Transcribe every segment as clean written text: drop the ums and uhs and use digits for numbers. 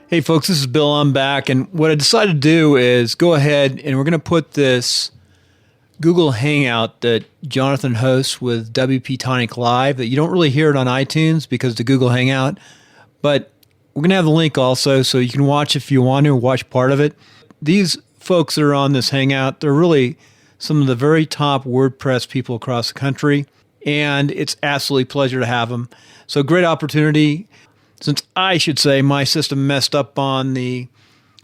Hey folks, this is Bill. I'm back, and what I decided to do is go ahead and we're going to put this Google Hangout that Jonathan hosts with WP-Tonic Live, that you don't really hear it on iTunes because of the Google Hangout, but we're going to have the link also so you can watch if you want to, watch part of it. These folks that are on this Hangout, they're really some of the very top WordPress people across the country, and it's absolutely a pleasure to have them. So great opportunity. Since I should say my system messed up on the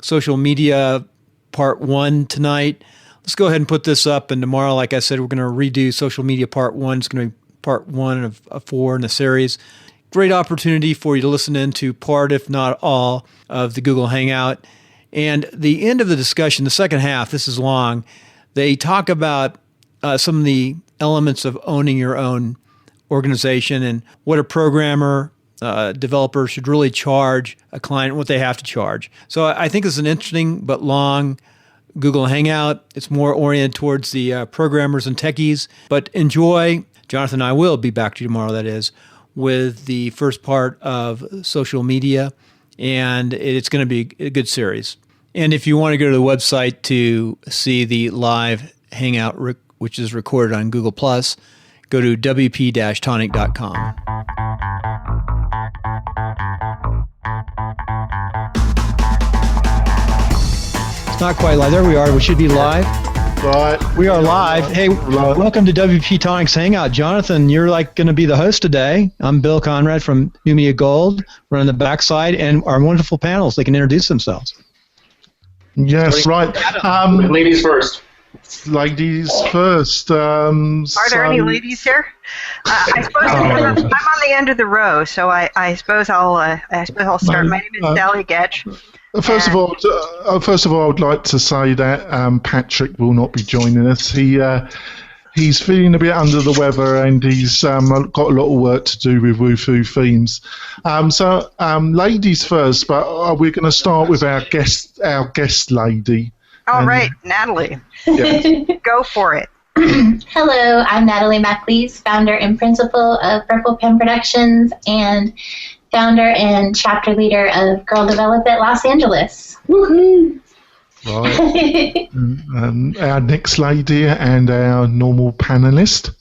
social media part 1 tonight, let's go ahead and put this up. And tomorrow, like I said, we're going to redo social media part 1. It's going to be part 1 of 4 in the series. Great opportunity for you to listen into part, if not all, of the Google Hangout. And the end of the discussion, the second half, this is long, they talk about some of the elements of owning your own organization and what a programmer developer should really charge a client, what they have to charge. So I think it's an interesting but long Google Hangout. It's more oriented towards the programmers and techies, but enjoy. Jonathan and I will be back to you tomorrow, that is, with the first part of social media, and it's going to be a good series. And if you want to go to the website to see the live Hangout, which is recorded on Google+, go to WP-Tonic.com. It's not quite live. There we are. We should be live. Right. We are live. Hey, welcome to WP Tonic's Hangout. Jonathan, you're going to be the host today. I'm Bill Conrad from New Media Gold. We're on the backside, and our wonderful panels, they can introduce themselves. Yes, right. Ladies first. Ladies first. Are there any ladies here? I suppose I'm on the end of the row, so I suppose I'll start. My name is Sally Getch. First of all, I would like to say that Patrick will not be joining us. He's feeling a bit under the weather, and he's got a lot of work to do with Woohoo themes. So, ladies first, but we're going to start with our guest lady. All right, Natalie. Yes. Go for it. Hello, I'm Natalie MacLeese, founder and principal of Purple Pen Productions and founder and chapter leader of Girl Develop It Los Angeles. Woohoo! Right. Our next lady and our normal panelist.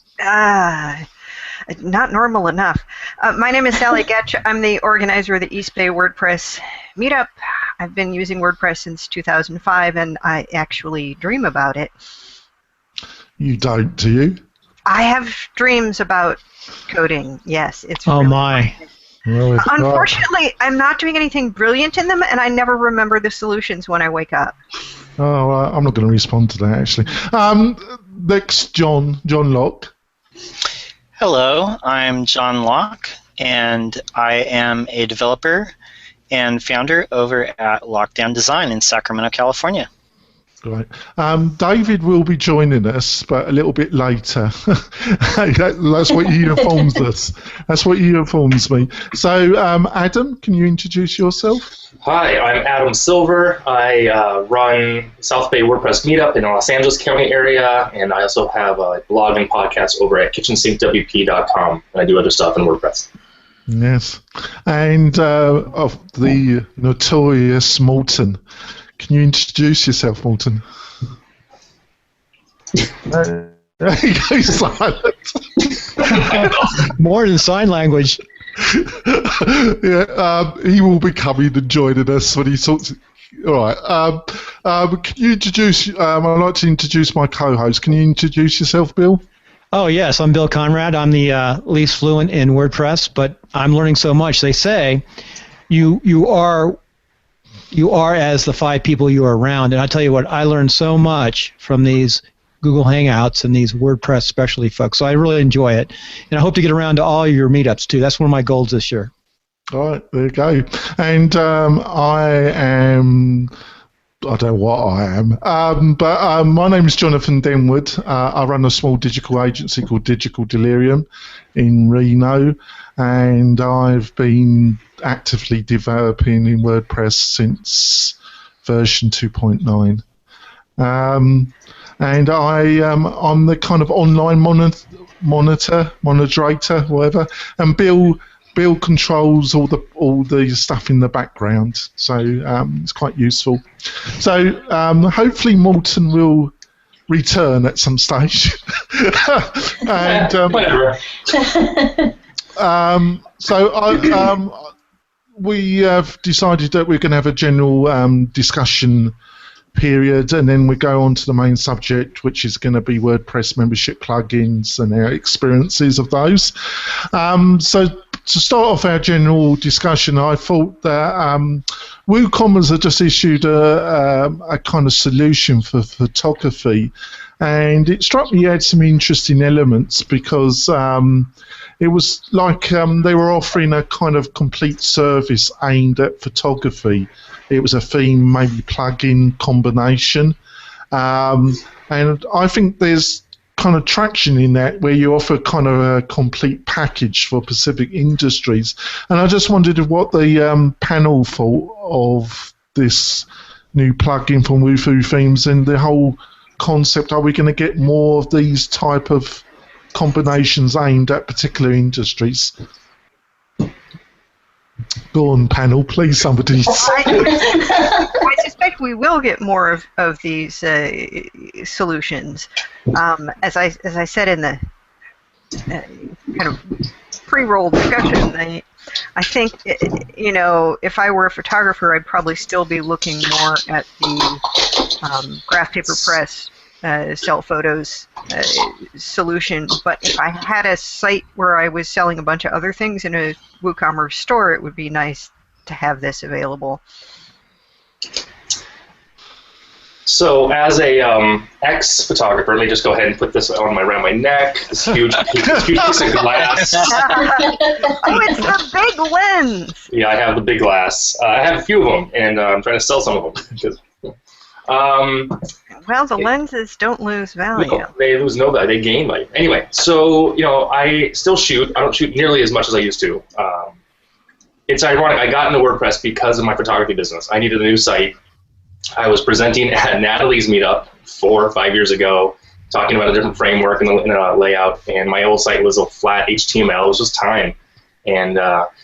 Not normal enough. My name is Sally Getch. I'm the organizer of the East Bay WordPress meetup. I've been using WordPress since 2005, and I actually dream about it. You don't, do you? I have dreams about coding, yes. It's oh, really my. fun. Really? Unfortunately, I'm not doing anything brilliant in them, and I never remember the solutions when I wake up. Oh, I'm not going to respond to that, actually. Next, John Locke. Hello, I'm John Locke, and I am a developer and founder over at Lockdown Design in Sacramento, California. Right. David will be joining us, but a little bit later. That's what he informs us. That's what he informs me. So, Adam, can you introduce yourself? Hi, I'm Adam Silver. I run South Bay WordPress Meetup in the Los Angeles County area, and I also have a blog and podcast over at kitchensinkwp.com, and I do other stuff in WordPress. Yes. And of the notorious Morton. Can you introduce yourself, Morton? There you go, silent. More than sign language. Yeah, he will be coming and joining us when he sorts. All right. Can you introduce? I'd like to introduce my co-host. Can you introduce yourself, Bill? Oh, yes. I'm Bill Conrad. I'm the least fluent in WordPress, but I'm learning so much. They say you are as the 5 people you are around. And I tell you what, I learned so much from these Google Hangouts and these WordPress specialty folks. So I really enjoy it. And I hope to get around to all your meetups, too. That's one of my goals this year. All right, there you go. And I don't know what I am, but my name is Jonathan Denwood. I run a small digital agency called Digital Delirium in Reno, and I've been actively developing in WordPress since version 2.9. And I'm the kind of online moderator, whatever. And Bill Bill controls all the stuff in the background, so it's quite useful. So hopefully Morton will return at some stage. And Whatever. we have decided that we're going to have a general discussion period, and then we go on to the main subject, which is going to be WordPress membership plugins and our experiences of those. So to start off our general discussion, I thought that WooCommerce had just issued a kind of solution for photography, and it struck me it had some interesting elements because it was like they were offering a kind of complete service aimed at photography. It was a theme, maybe plugin combination. And I think there's kind of traction in that where you offer kind of a complete package for specific industries. And I just wondered what the panel thought of this new plugin from Wufoo Themes and the whole concept. Are we going to get more of these type of combinations aimed at particular industries? Go on, panel, please, somebody. I suspect we will get more of these solutions. As I said in the kind of pre-roll discussion, I think, if I were a photographer, I'd probably still be looking more at the graph paper press sell photos solution. But if I had a site where I was selling a bunch of other things in a WooCommerce store, it would be nice to have this available. So as a ex-photographer, let me just go ahead and put this on around my neck, this huge piece of glass. Oh, it's the big lens! Yeah, I have the big glass. I have a few of them, and I'm trying to sell some of them. Well, the lenses don't lose value. No, they lose no value. They gain value. Anyway, so, I still shoot. I don't shoot nearly as much as I used to. It's ironic. I got into WordPress because of my photography business. I needed a new site. I was presenting at Natalie's meetup 4 or 5 years ago, talking about a different framework and a layout, and my old site was a flat HTML. It was just time. And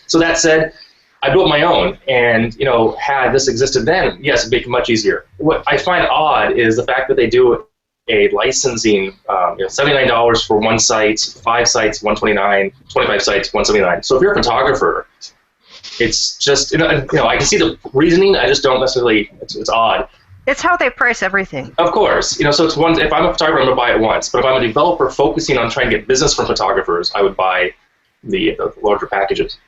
so that said, I built my own, and had this existed then, yes, it'd make it much easier. What I find odd is the fact that they do a licensing, $79 for one site, 5 sites, $129, 25 sites, $179. So if you're a photographer, it's just I can see the reasoning. I just don't necessarily. It's odd. It's how they price everything. Of course, so it's one. If I'm a photographer, I'm gonna buy it once. But if I'm a developer focusing on trying to get business from photographers, I would buy the larger packages.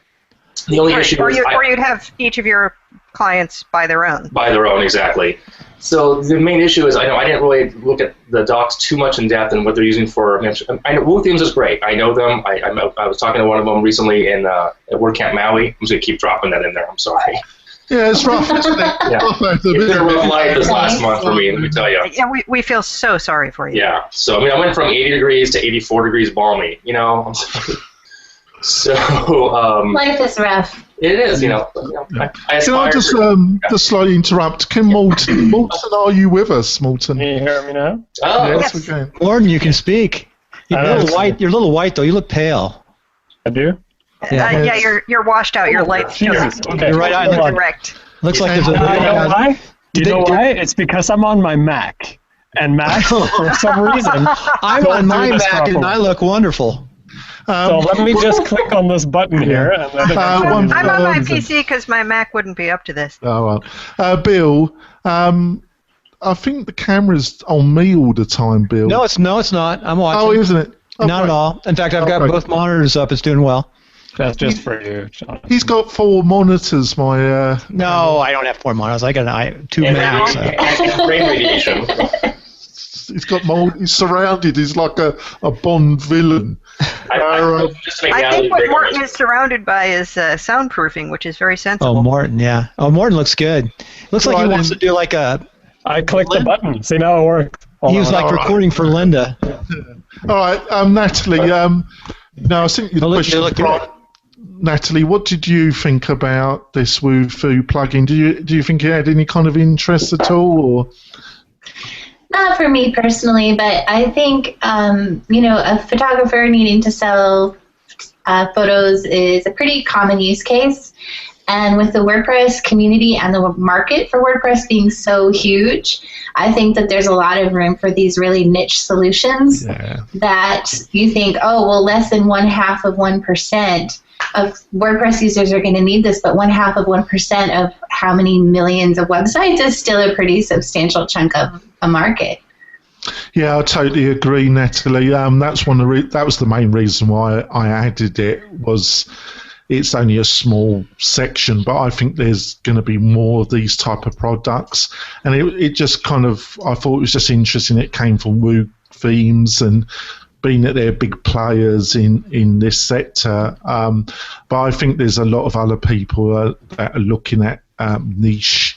The only issue is or you'd have each of your clients buy their own. Buy their own, exactly. So the main issue is I didn't really look at the docs too much in depth and what they're using for. I know Woo Themes is great. I know them. I was talking to one of them recently at WordCamp Maui. I'm just gonna keep dropping that in there. I'm sorry. Yeah, it's rough, isn't it? Yeah. It's been a rough life this last month for me, let me tell you. Yeah, we feel so sorry for you. Yeah. So I went from 80 degrees to 84 degrees balmy. I'm sorry. So life is rough. It is, Can I just slightly interrupt? Morton, are you with us, Morton? Can you hear me now? Oh, yes, we can. Morton, you can speak. You're a little white. You're a little white, though. You look pale. I do? You're washed out. Your light's Okay. You're right on. Direct. Looks like there's a. You know why? You know why? It's because I'm on my Mac. And Mac, for some reason, I'm on my Mac and I look wonderful. So let me just click on this button here. And then I'm on my PC because my Mac wouldn't be up to this. Oh, well. Bill, I think the camera's on me all the time, Bill. No, it's not. I'm watching. Oh, isn't it? Oh, not at all. In fact, I've got both monitors up. It's doing well. That's just for you, John. He's got 4 monitors, my... No, I don't have 4 monitors. I got 2 Macs. Brain radiation. He's got he's surrounded. He's like a Bond villain. I think what Morton is surrounded by is soundproofing, which is very sensible. Oh, Morton, yeah. Oh, Morton looks good. Looks like he wants to do like a... I clicked the button. See, now it worked. He was like recording for Linda. All right, Natalie. I think you look good. Natalie, what did you think about this Wufoo plugin? Do you think it had any kind of interest at all, or? Not for me personally, but I think a photographer needing to sell photos is a pretty common use case. And with the WordPress community and the market for WordPress being so huge, I think that there's a lot of room for these really niche solutions that you think, oh, well, less than 1/2% of WordPress users are going to need this, but 1/2% of how many millions of websites is still a pretty substantial chunk of a market. Yeah, I totally agree, Natalie. That's that was the main reason why I added it. Was it's only a small section, but I think there's going to be more of these type of products. And it just kind of, I thought it was just interesting. It came from Woo Themes and being that they're big players in this sector. But I think there's a lot of other people that are looking at niche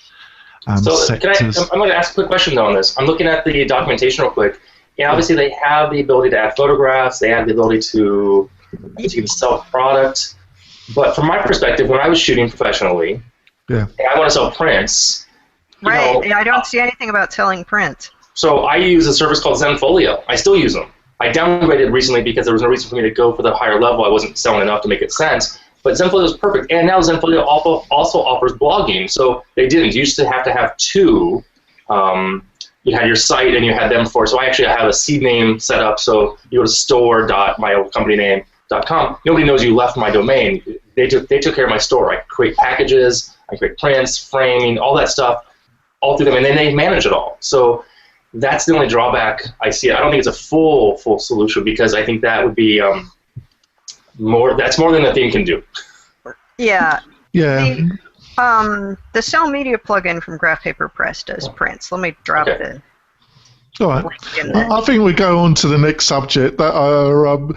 sectors. I'm going to ask a quick question though on this. I'm looking at the documentation real quick. And obviously they have the ability to add photographs. They have the ability to sell a product. But from my perspective, when I was shooting professionally, and I want to sell prints. Right. I don't see anything about selling prints. So I use a service called Zenfolio. I still use them. I downgraded recently because there was no reason for me to go for the higher level. I wasn't selling enough to make it sense. But Zenfolio is perfect. And now Zenfolio also offers blogging. So they didn't. You used to have two. You had your site and you had them for. So I actually have a seed name set up. So you go to store.myoldcompanyname.com. Nobody knows you left my domain. They took care of my store. I create packages, I create prints, framing, all that stuff, all through them, and then they manage it all. So that's the only drawback I see. I don't think it's a full solution because I think that would be more. That's more than the theme can do. Yeah. Yeah. The Cell Media plugin from Graph Paper Press does prints. Let me drop the. All right. I think we go on to the next subject. The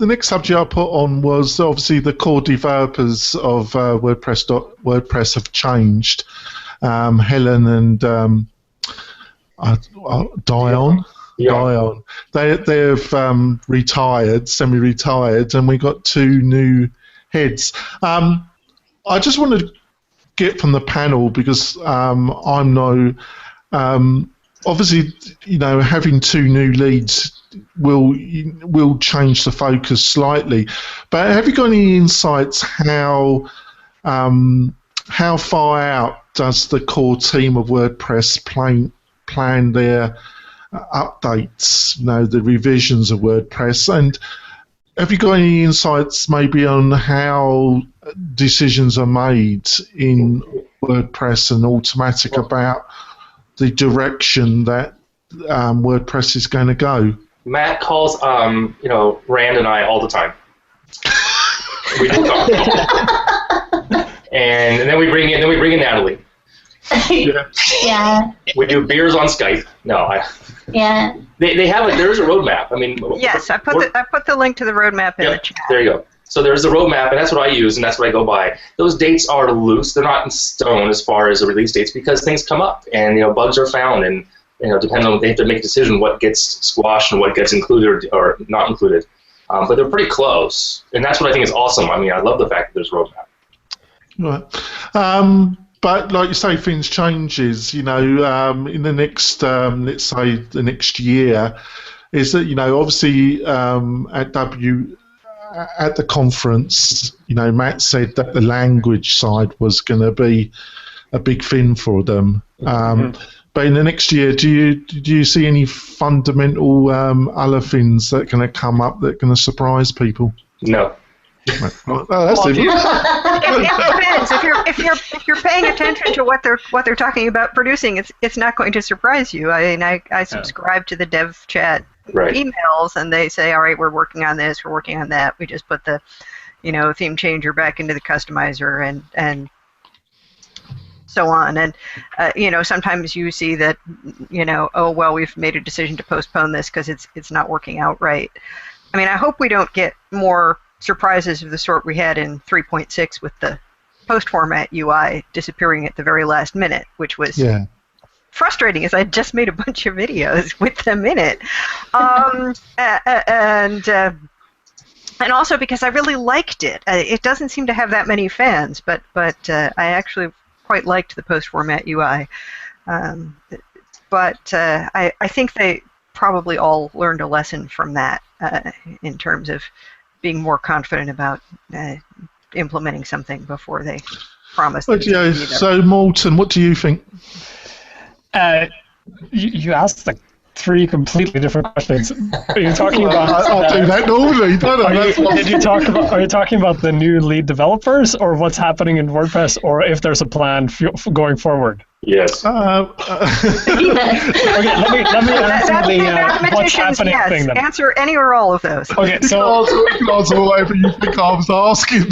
next subject I put on was obviously the core developers of WordPress have changed. Helen and Dion. Dion. They've retired, semi-retired, and we got two new heads. I just want to get from the panel because I'm no. Obviously, having two new leads will change the focus slightly. But have you got any insights how far out does the core team of WordPress plan their updates, the revisions of WordPress? And have you got any insights maybe on how decisions are made in WordPress and Automatic about the direction that WordPress is going to go? Matt calls, Rand and I all the time. We do talk. and then we bring in Natalie. Yeah. We do beers on Skype. Yeah. They have there's a roadmap. I mean. Yes, I put the link to the roadmap in the chat. There you go. So there's the roadmap, and that's what I use, and that's what I go by. Those dates are loose; they're not in stone as far as the release dates because things come up, and bugs are found, and depending on they have to make a decision what gets squashed and what gets included or not included. But they're pretty close, and that's what I think is awesome. I mean, I love the fact that there's a roadmap. Right. But like you say, things changes. In the next, let's say, the next year, is that obviously at the conference, Matt said that the language side was going to be a big thing for them. But in the next year, do you see any fundamental other things that are going to come up that are going to surprise people? No. Well, that's different. It depends. If you're paying attention to what they're talking about producing, it's not going to surprise you. I mean, I subscribe to the dev chat emails, and they say, all right, we're working on this, we're working on that. We just put the theme changer back into the customizer and so on. And sometimes you see that oh well, we've made a decision to postpone this because it's not working out right. I mean, I hope we don't get more surprises of the sort we had in 3.6 with the post format UI disappearing at the very last minute, which was frustrating as I just made a bunch of videos with them in it. And also because I really liked it. It doesn't seem to have that many fans, but I actually quite liked the post format UI. But I think they probably all learned a lesson from that in terms of being more confident about implementing something before they promise. But, yeah, so Morton, what do you think? You asked like 3 completely different questions. Are you talking about? I do that normally, don't I? Are you talking about the new lead developers, or what's happening in WordPress, or if there's a plan going forward? Yes. Okay, let me answer the what's happening thing then. Answer any or all of those. Okay, so whatever you think I was asking.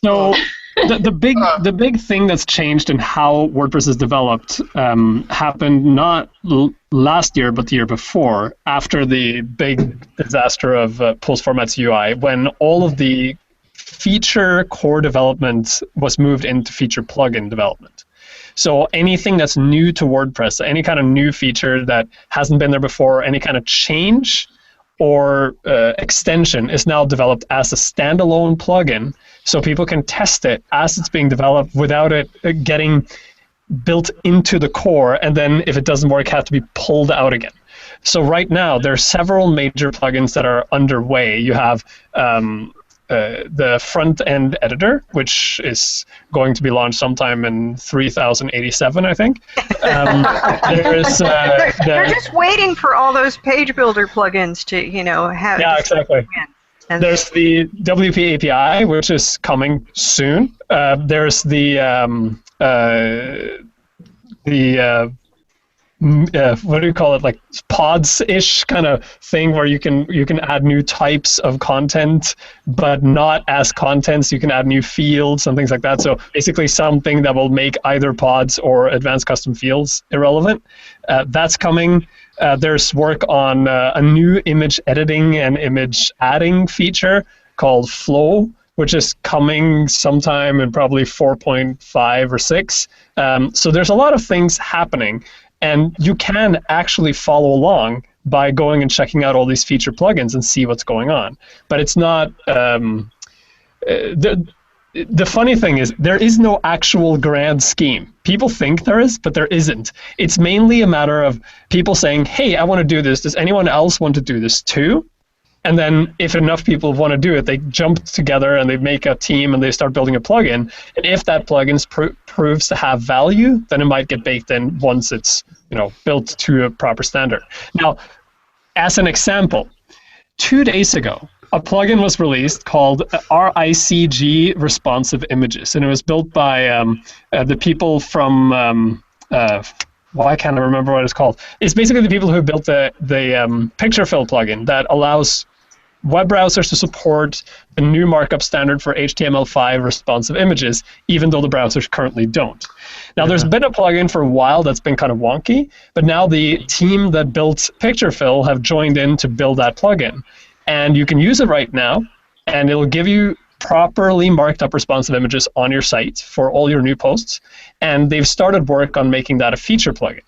So the big thing that's changed in how WordPress is developed happened not last year but the year before, after the big disaster of post formats UI, when all of the feature core development was moved into feature plugin development. So anything that's new to WordPress, any kind of new feature that hasn't been there before, any kind of change or extension is now developed as a standalone plugin, so people can test it as it's being developed without it getting built into the core, and then if it doesn't work, have to be pulled out again. So right now, there are several major plugins that are underway. You have the front-end editor, which is going to be launched sometime in 3087, I think. They're just waiting for all those page builder plugins to, have. Yeah, exactly. And there's the WP API, which is coming soon. There's the what do you call it, like pods-ish kind of thing, where you can add new types of content, but not as contents. You can add new fields and things like that. So basically something that will make either pods or advanced custom fields irrelevant. That's coming. There's work on a new image editing and image adding feature called Flow, which is coming sometime in probably 4.5 or 6. So there's a lot of things happening. And you can actually follow along by going and checking out all these feature plugins and see what's going on. But it's not... The funny thing is, there is no actual grand scheme. People think there is, but there isn't. It's mainly a matter of people saying, hey, I want to do this. Does anyone else want to do this too? And then if enough people want to do it, they jump together and they make a team and they start building a plugin. And if that plugin proves to have value, then it might get baked in once it's built to a proper standard. Now, as an example, 2 days ago, a plugin was released called RICG Responsive Images, and it was built by the people from I can't remember what it's called. It's basically the people who built the picture fill plugin that allows web browsers to support the new markup standard for HTML5 responsive images, even though the browsers currently don't. Now, there's been a plugin for a while that's been kind of wonky, but now the team that built picture fill have joined in to build that plugin. And you can use it right now, and it'll give you properly marked up responsive images on your site for all your new posts. And they've started work on making that a feature plugin.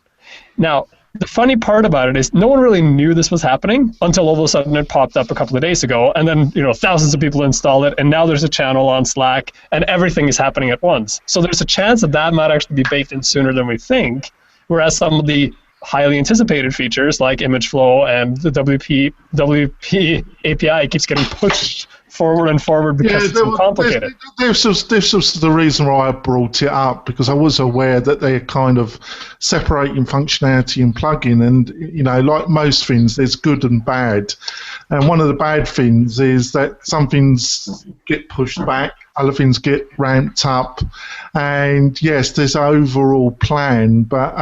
Now, the funny part about it is no one really knew this was happening until all of a sudden it popped up a couple of days ago, and then thousands of people install it, and now there's a channel on Slack, and everything is happening at once. So there's a chance that might actually be baked in sooner than we think, whereas some of the highly anticipated features like image flow and the WP API keeps getting pushed forward and forward because it's so complicated. This was the reason why I brought it up, because I was aware that they're kind of separating functionality and plugin, and like most things, there's good and bad. And one of the bad things is that some things get pushed back, other things get ramped up, and yes, there's an overall plan, but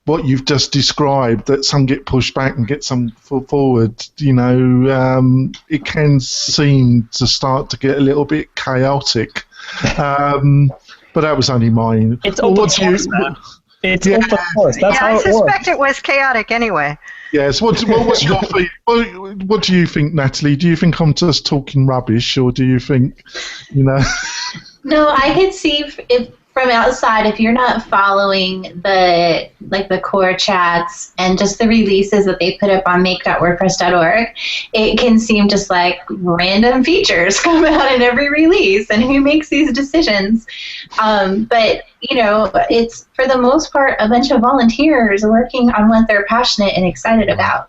what you've just described, that some get pushed back and get some forward, it can seem to start to get a little bit chaotic. But that was only mine. It's open source, man. It's open source. That's how it works. I suspect it was chaotic anyway. Yes. What's your feeling? What do you think, Natalie? Do you think I'm just talking rubbish, or do you think, No, I could see if from outside, if you're not following the core chats and just the releases that they put up on make.wordpress.org, it can seem just like random features come out in every release, and who makes these decisions? But it's for the most part a bunch of volunteers working on what they're passionate and excited about.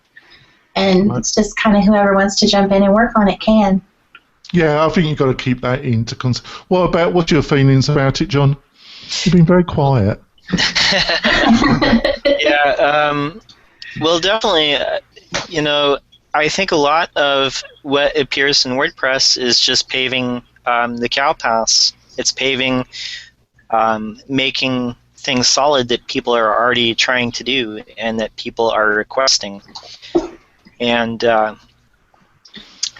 And it's just kind of whoever wants to jump in and work on it can. Yeah, I think you've got to keep that into consideration. What's your feelings about it, John? You've been very quiet. Yeah, well, definitely, I think a lot of what appears in WordPress is just paving the cow paths. It's paving, making things solid that people are already trying to do and that people are requesting. And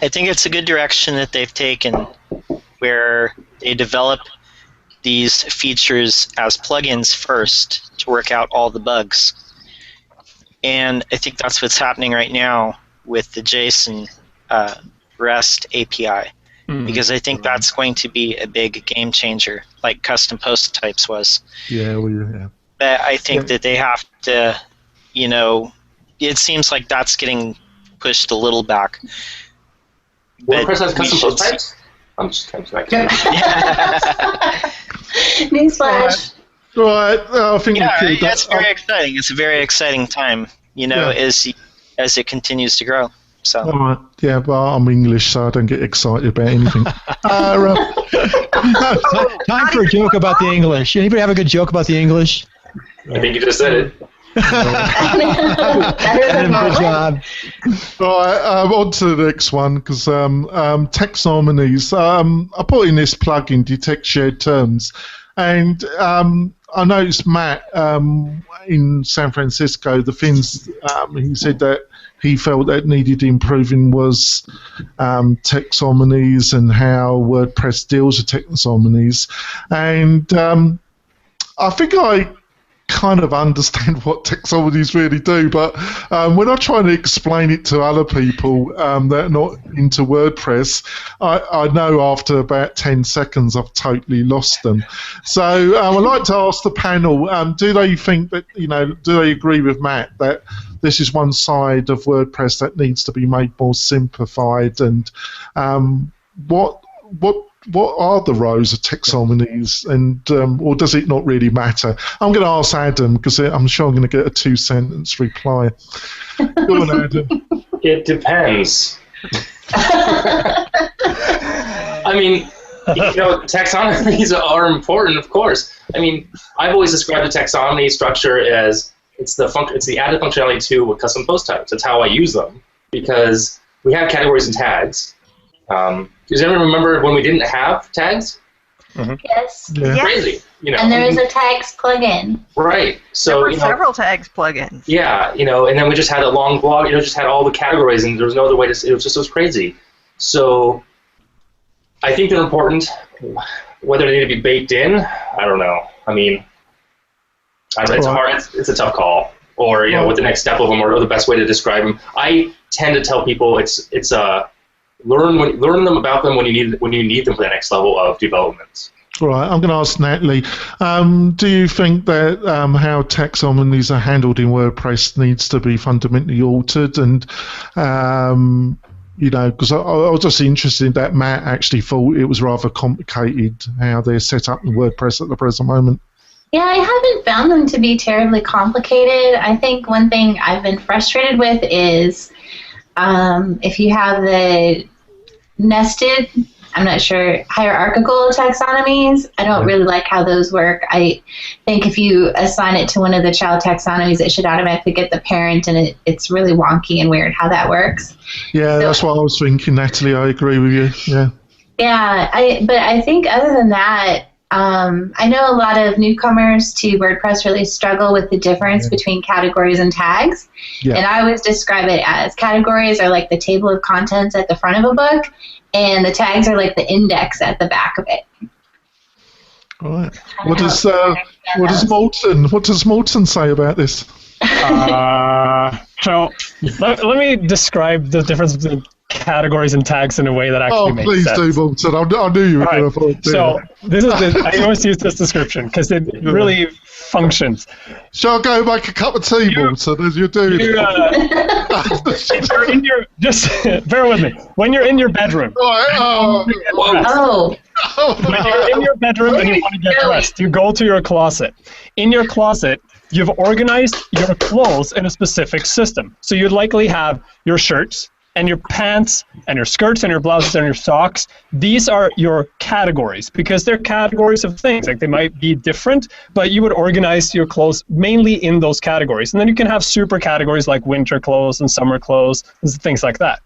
I think it's a good direction that they've taken, where they develop these features as plugins first to work out all the bugs. And I think that's what's happening right now with the JSON REST API, because I think that's going to be a big game changer, like custom post types was. Yeah, yeah. But I think that they have to, it seems like that's getting pushed a little back. WordPress has custom post types? I'm just trying to Newsflash. Right, I think that's very exciting. It's a very exciting time, as it continues to grow. So. All right. Yeah, but I'm English, so I don't get excited about anything. Time for a joke about the English. Anybody have a good joke about the English? I think you just said it. Good job. All right, on to the next one, because taxonomies. I put in this plugin, detect shared terms, and I noticed Matt in San Francisco, the things he said that he felt that needed improving was taxonomies and how WordPress deals with taxonomies. And I think I kind of understand what taxonomies really do, but when I try to explain it to other people that are not into WordPress, I know after about 10 seconds I've totally lost them. So I'd like to ask the panel, do they think that, do they agree with Matt that this is one side of WordPress that needs to be made more simplified, and what are the rows of taxonomies, and or does it not really matter? I'm going to ask Adam, because I'm sure I'm going to get a 2-sentence reply. Go on, Adam. It depends. I mean, taxonomies are important, of course. I mean, I've always described the taxonomy structure as it's the added functionality to custom post types. That's how I use them, because we have categories and tags. Does anyone remember when we didn't have tags? Mm-hmm. Yes. Yeah. Crazy, And there was a tags plugin. Right. So there were several tags plugins. Yeah, and then we just had a long blog. Just had all the categories, and there was no other way to. It was crazy. So I think they're important. Whether they need to be baked in, I don't know. I mean, it's hard. It's a tough call. Or what the next step of them, or the best way to describe them. I tend to tell people it's learn them about them when you need them for the next level of development. Right, I'm going to ask Natalie. Do you think that how taxonomies are handled in WordPress needs to be fundamentally altered? And because I was just interested that Matt actually thought it was rather complicated how they're set up in WordPress at the present moment. Yeah, I haven't found them to be terribly complicated. I think one thing I've been frustrated with is if you have the nested, I'm not sure, hierarchical taxonomies, I don't really like how those work. I think if you assign it to one of the child taxonomies, it should automatically get the parent, and it's really wonky and weird how that works. Yeah, so, that's what I was thinking, Natalie. I agree with you. Yeah. Yeah, but I think other than that, I know a lot of newcomers to WordPress really struggle with the difference between categories and tags. Yeah. And I always describe it as categories are like the table of contents at the front of a book, and the tags are like the index at the back of it. All right. What does Morton say about this? So let me describe the difference between categories and tags in a way that actually makes sense. Oh, please do, Morton. I knew you were going to do So this is I always use this description because it really functions. Shall I go make a cup of tea, Morton, as you're doing it? If you're in your, just bear with me. When you're in your bedroom. Oh. When you're in your bedroom and you want to get dressed, you go to your closet. In your closet, you've organized your clothes in a specific system. So you'd likely have your shirts and your pants and your skirts and your blouses and your socks. These are your categories because they're categories of things. Like they might be different, but you would organize your clothes mainly in those categories. And then you can have super categories like winter clothes and summer clothes and things like that.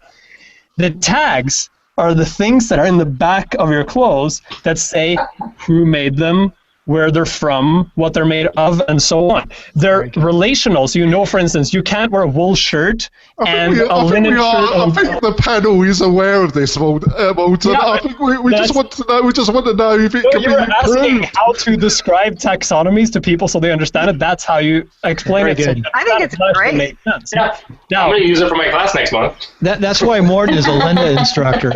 The tags are the things that are in the back of your clothes that say who made them, where they're from, what they're made of, and so on. They're relational. So you know, for instance, you can't wear a wool shirt and a linen shirt. I think the panel is aware of this, Walter. I think we just want to know. We just want to know if it can be improved. You're asking how to describe taxonomies to people so they understand it. That's how you explain it. So I think it's great. Makes sense. Yeah. Now, I'm going to use it for my class next month. That's why Morton is a Linda instructor.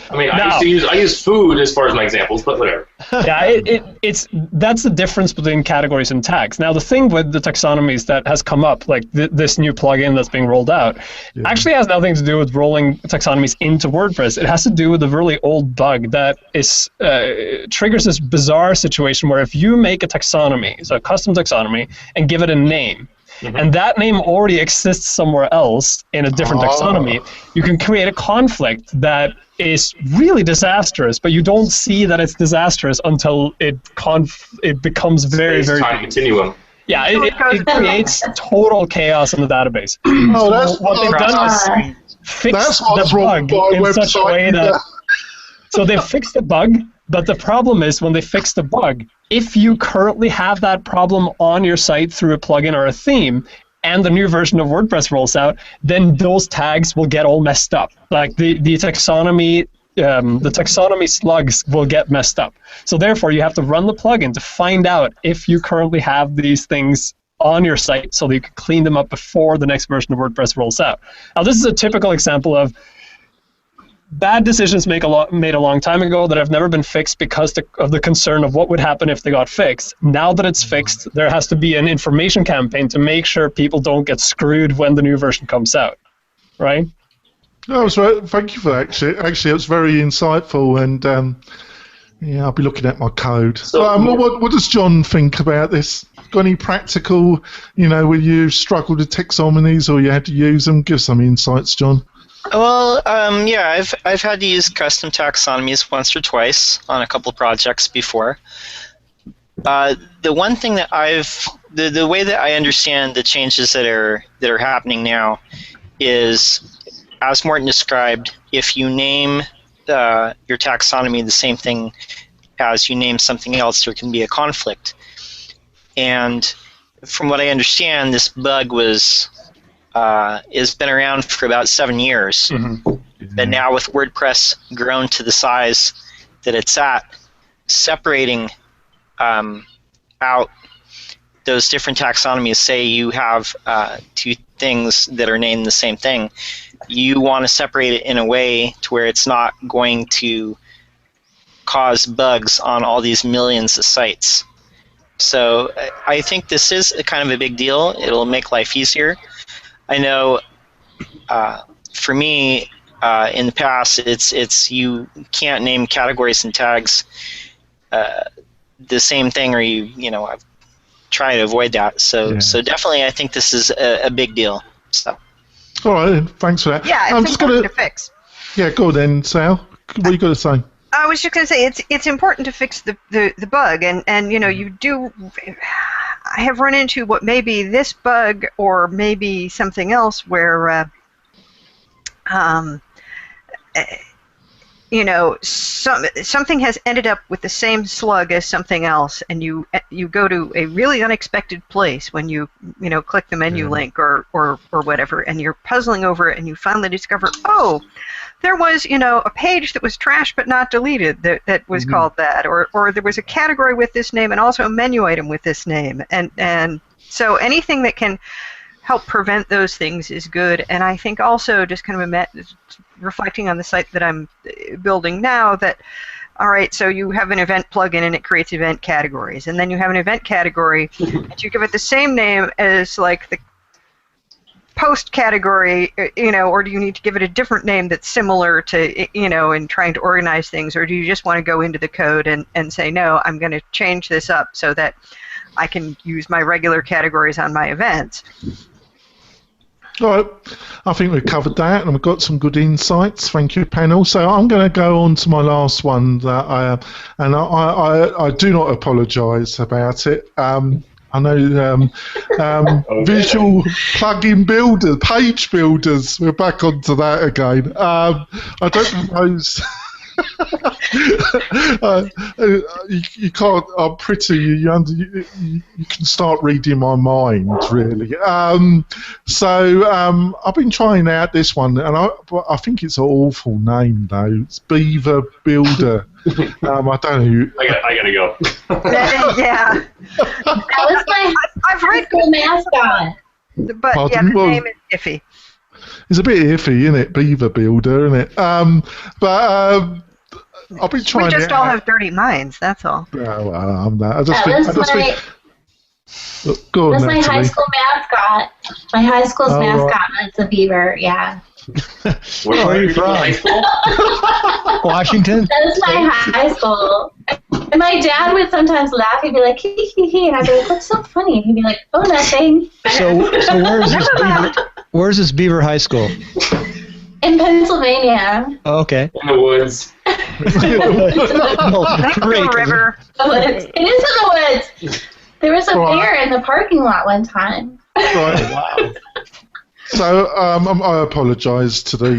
I mean, I use food as far as my examples, but whatever. Yeah, that's the difference between categories and tags. Now, the thing with the taxonomies that has come up, like this new plugin that's being rolled out, actually has nothing to do with rolling taxonomies into WordPress. It has to do with a really old bug that is triggers this bizarre situation where if you make a taxonomy, so a custom taxonomy, and give it a name, and that name already exists somewhere else in a different taxonomy, you can create a conflict that is really disastrous, but you don't see that it's disastrous until it becomes very, very time continuum. Yeah, it creates total chaos in the database. What they've done is fix the bug in such a way that so they fixed the bug, but the problem is when they fix the bug, if you currently have that problem on your site through a plugin or a theme, and the new version of WordPress rolls out, then those tags will get all messed up. Like the taxonomy slugs will get messed up. So therefore, you have to run the plugin to find out if you currently have these things on your site so that you can clean them up before the next version of WordPress rolls out. Now, this is a typical example of bad decisions made a long time ago that have never been fixed because of the concern of what would happen if they got fixed. Now that it's fixed, there has to be an information campaign to make sure people don't get screwed when the new version comes out, right? No, thank you for that. Actually, it was very insightful, and I'll be looking at my code. So, what does John think about this? Got any practical, where you struggled with taxonomies or you had to use them? Give some insights, John. Well, I've had to use custom taxonomies once or twice on a couple of projects before. The one thing that the way that I understand the changes that are happening now is, as Morton described, if you name your taxonomy the same thing as you name something else, there can be a conflict. And from what I understand, this bug has been around for about 7 years. But now with WordPress grown to the size that it's at, separating out those different taxonomies, say you have two things that are named the same thing, you want to separate it in a way to where it's not going to cause bugs on all these millions of sites. So I think this is kind of a big deal. It'll make life easier. I know for me, in the past, it's you can't name categories and tags the same thing, or I've tried to avoid that. So definitely, I think this is a big deal. So. All right, thanks for that. Yeah, it's important to fix. Yeah, go then, Sal. What are you going to say? I was just going to say it's important to fix the bug, and you do. I have run into what may be this bug or maybe something else where something has ended up with the same slug as something else, and you go to a really unexpected place when you click the menu link or whatever, and you're puzzling over it, and you finally discover, there was a page that was trashed but not deleted that was called that, or there was a category with this name and also a menu item with this name, and so anything that can help prevent those things is good. And I think also just kind of reflecting on the site that I'm building now, that all right, so you have an event plugin and it creates event categories, and then you have an event category and you give it the same name as like the post category, or do you need to give it a different name that's similar to, in trying to organize things, or do you just want to go into the code and say, no, I'm going to change this up so that I can use my regular categories on my events. All right, I think we've covered that, and we've got some good insights. Thank you, panel. So I'm going to go on to my last one, I do not apologise about it. I know visual plugin builders, page builders. We're back onto that again. I don't suppose. You can't. I'm pretty. You can start reading my mind, really. So I've been trying out this one, and I think it's an awful name though. It's Beaver Builder. I don't know. I gotta go. Yeah. That was my I've read school mascot. but Pardon? yeah, the Well, name is iffy. It's a bit iffy, isn't it? Beaver Builder, isn't it? I've been trying. We just it all out. have dirty minds. That's all. Oh, well, I'm not. I just That think. was Go on, That's my Natalie. high school mascot. My high school's Oh, mascot was a beaver, yeah. Where are you from? High school? Washington? That was my high school. And my dad would sometimes laugh. He'd be like, hee hee hee, and I'd be like, what's so funny? And he'd be like, oh, nothing. So where's this Beaver High School? In Pennsylvania. Oh, okay. In the woods. Next to the river. The woods. It is in the woods. There was a Right. bear in the parking lot one time. Right. Wow. So I apologise to the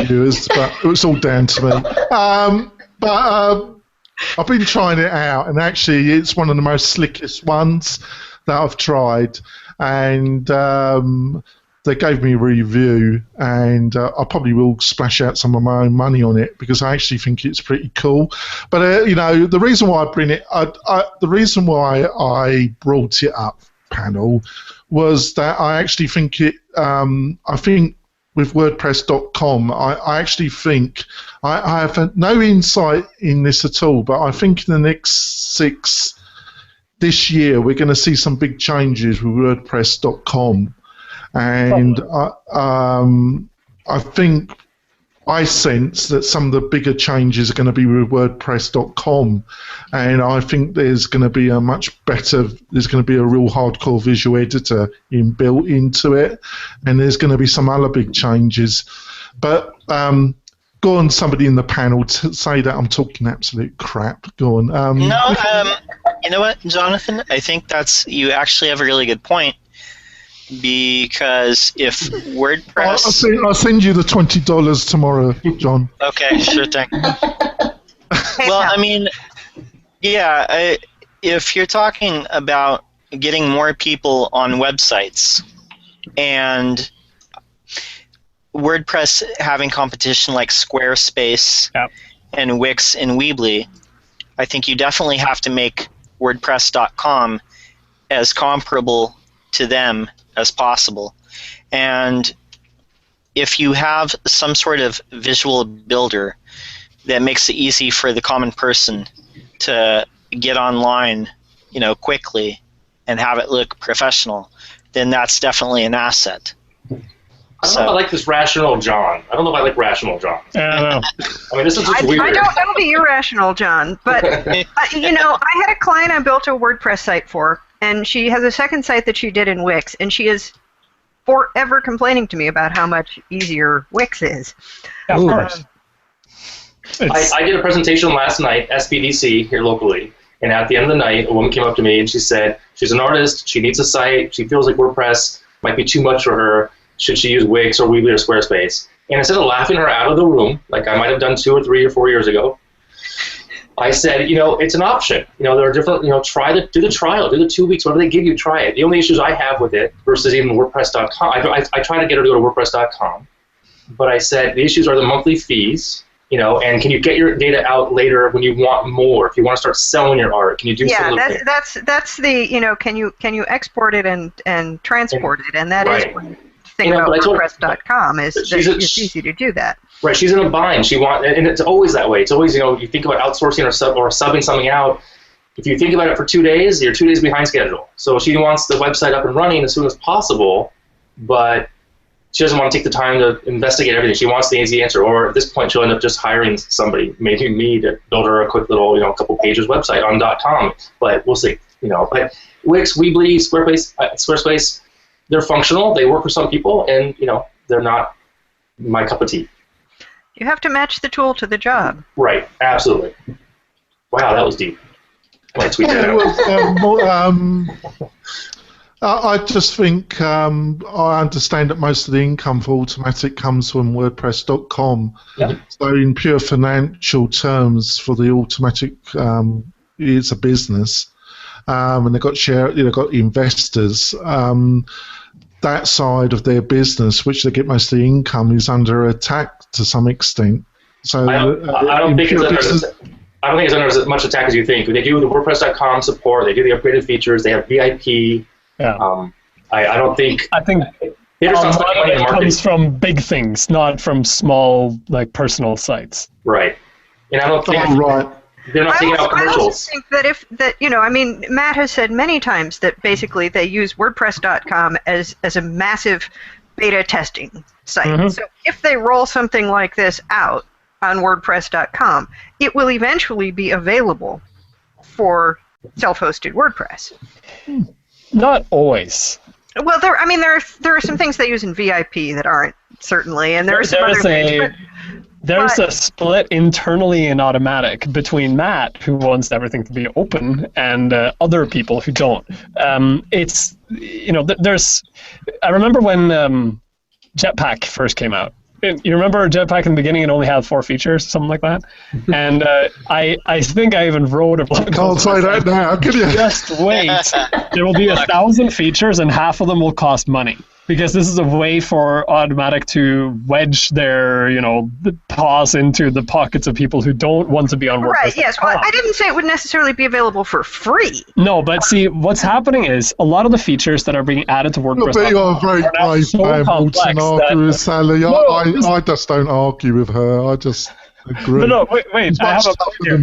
viewers, but it was all down to me. I've been trying it out, and actually, it's one of the most slickest ones that I've tried. And they gave me a review, and I probably will splash out some of my own money on it because I actually think it's pretty cool. But the reason why the reason why I brought it up, panel, was that I actually think it. I think with WordPress.com, I actually think I have no insight in this at all. But I think in the next this year we're going to see some big changes with WordPress.com, and I think I sense that some of the bigger changes are going to be with WordPress.com, and I think there's going to be there's going to be a real hardcore visual editor built into it, and there's going to be some other big changes. But go on, somebody in the panel, to say that I'm talking absolute crap. Go on. You know what, Jonathan? I think you actually have a really good point. Because if WordPress... I'll send you the $20 tomorrow, John. Okay, sure thing. Well, I mean, yeah, if you're talking about getting more people on websites and WordPress having competition like Squarespace and Wix and Weebly, I think you definitely have to make WordPress.com as comparable to them as possible. And if you have some sort of visual builder that makes it easy for the common person to get online, quickly and have it look professional, then that's definitely an asset. I don't know if I like this Rational John. I don't know if I like Rational John. I don't know. I mean, this is just weird. I don't know the irrational John, but I had a client I built a WordPress site for, and she has a second site that she did in Wix, and she is forever complaining to me about how much easier Wix is. Yeah, of course. I did a presentation last night, SBDC, here locally, and at the end of the night, a woman came up to me and she said she's an artist, she needs a site, she feels like WordPress might be too much for her, should she use Wix or Weebly or Squarespace? And instead of laughing her out of the room, like I might have done 2 or 3 or 4 years ago, I said, it's an option. There are different, do the trial, do the 2 weeks, whatever they give you, try it. The only issues I have with it versus even WordPress.com, I try to get her to go to WordPress.com, but I said the issues are the monthly fees, and can you get your data out later when you want more? If you want to start selling your art, can you do some of the things? That's the, can you export it and transport it, and that right. is one thing about WordPress.com is that it's easy to do that. Right, she's in a bind. And it's always that way. It's always, you think about outsourcing or subbing something out. If you think about it for 2 days, you're 2 days behind schedule. So she wants the website up and running as soon as possible, but she doesn't want to take the time to investigate everything. She wants the easy answer, or at this point, she'll end up just hiring somebody, maybe me, to build her a quick little, couple pages website on .com. But we'll see. But Wix, Weebly, Squarespace, they're functional. They work for some people, and they're not my cup of tea. You have to match the tool to the job. Right. Absolutely. Wow, that was deep. I might tweet that out. I just think I understand that most of the income for Automatic comes from WordPress.com. Yeah. So in pure financial terms, for the Automatic, it's a business, and they've got investors. That side of their business, which they get most of the income, is under attack to some extent. So I don't think it's under as much attack as you think. They do the WordPress.com support. They do the upgraded features. They have VIP. Yeah. I don't think. I think they're just not spending money in it marketing. comes from big things, not from small, like, personal sites. Right. And I don't think they're not taking out I also commercials. think that Matt has said many times that basically they use WordPress.com as a massive beta testing site. Mm-hmm. So if they roll something like this out on WordPress.com, it will eventually be available for self-hosted WordPress. Not always. Well, there are some things they use in VIP that aren't, certainly, and there are some other things. There's a split internally in Automatic between Matt, who wants everything to be open, and other people who don't. There's. I remember when Jetpack first came out. You remember Jetpack in the beginning? It only had 4 features, something like that. And I think I even wrote a blog. Can't say that now. Just wait. There will be 1,000 features, and half of them will cost money. Because this is a way for Automatic to wedge their, paws into the pockets of people who don't want to be on WordPress. Right, yes. Well, I didn't say it would necessarily be available for free. No, but see, what's happening is a lot of the features that are being added to WordPress But you're a very brave man, Walton, argue with Sally. I just don't argue with her. I just agree. No, wait. I have a point here.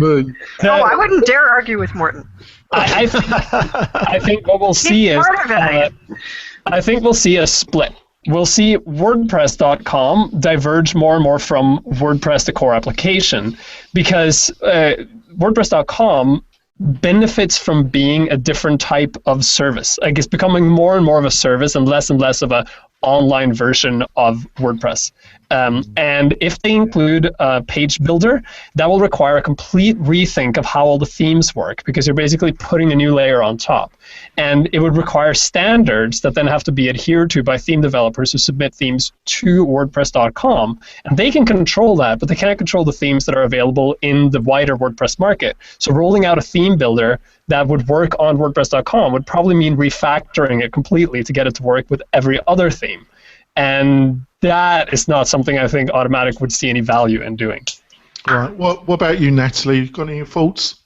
No, I wouldn't dare argue with Morton. I think what we'll see is... part of it. I think we'll see a split. We'll see WordPress.com diverge more and more from WordPress, the core application, because WordPress.com benefits from being a different type of service. Like, it's becoming more and more of a service and less of a online version of WordPress. And if they include a page builder, that will require a complete rethink of how all the themes work, because you're basically putting a new layer on top. And it would require standards that then have to be adhered to by theme developers who submit themes to WordPress.com. And they can control that, but they can't control the themes that are available in the wider WordPress market. So rolling out a theme builder that would work on WordPress.com would probably mean refactoring it completely to get it to work with every other theme. And that is not something I think Automatic would see any value in doing. Right. What about you, Natalie? You got any thoughts?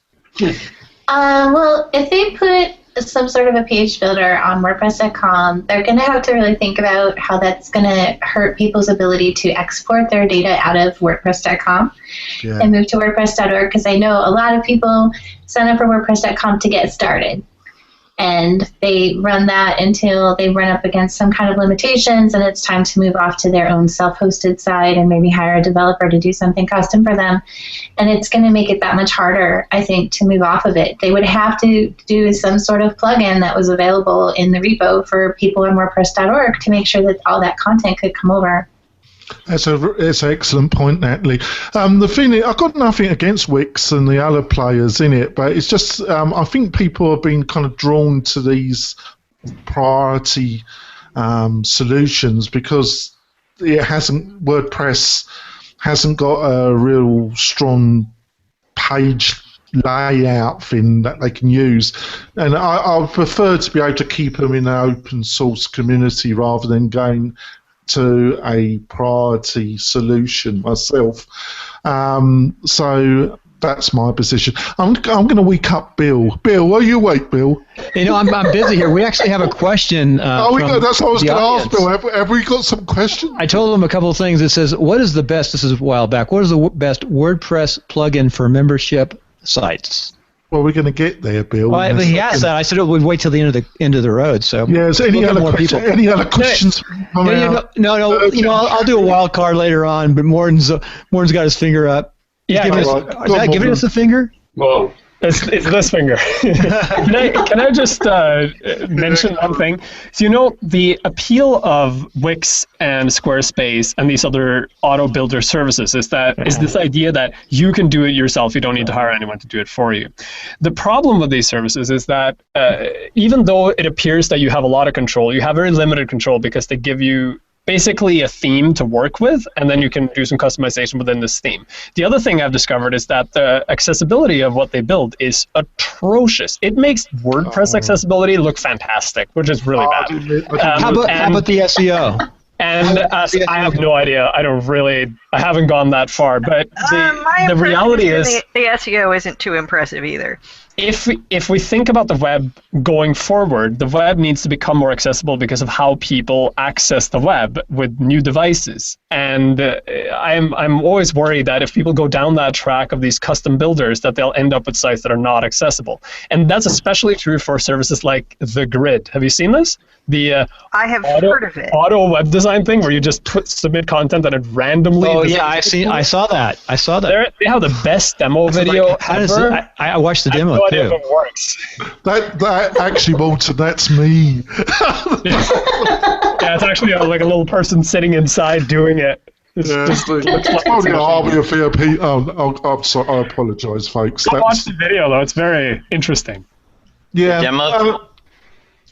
Well, if they put some sort of a page builder on WordPress.com, they're going to have to really think about how that's going to hurt people's ability to export their data out of WordPress.com and move to WordPress.org, because I know a lot of people sign up for WordPress.com to get started. And they run that until they run up against some kind of limitations, and it's time to move off to their own self-hosted site and maybe hire a developer to do something custom for them. And it's going to make it that much harder, I think, to move off of it. They would have to do some sort of plugin that was available in the repo for people on WordPress.org to make sure that all that content could come over. That's an excellent point, Natalie. The thing is, I've got nothing against Wix and the other players in it, but it's just I think people have been kind of drawn to these priority solutions because WordPress hasn't got a real strong page layout thing that they can use, and I would prefer to be able to keep them in an open source community rather than going to a priority solution myself. So that's my position. I'm going to wake up Bill. Bill, are you awake, Bill? I'm busy here. We actually have a question. That's what I was going to ask, Bill. Have we got some questions? I told him a couple of things. It says, what is the best, this is a while back, what is the best WordPress plugin for membership sites? Well, we're going to get there, Bill. Well, he has that. I said it would wait till the end of the road. So yeah. So any other questions? No. I'll do a wild card later on. But Morton's got his finger up. Yeah, giving us a finger. Whoa. It's this finger. Can I just mention one thing? So, the appeal of Wix and Squarespace and these other auto builder services is this idea that you can do it yourself. You don't need to hire anyone to do it for you. The problem with these services is that even though it appears that you have a lot of control, you have very limited control because they give you basically a theme to work with, and then you can do some customization within this theme. The other thing I've discovered is that the accessibility of what they build is atrocious. It makes WordPress accessibility look fantastic, which is really bad. How about the SEO? And I have no idea. I haven't gone that far, but the reality is the SEO isn't too impressive either. If we think about the web going forward, the web needs to become more accessible because of how people access the web with new devices. And I'm always worried that if people go down that track of these custom builders, that they'll end up with sites that are not accessible. And that's especially true for services like The Grid. Have you seen this? I have heard of it. Auto web design thing where you just submit content and it randomly. Oh yeah, I saw that. They have the best demo video. Ever. I watched the demo too. If it works. That actually, Walter, that's me. Yeah, it's actually like a little person sitting inside doing it. It's probably an army of VIP. I'm sorry. I apologise, folks. Watch the video though; it's very interesting. Yeah. The demo,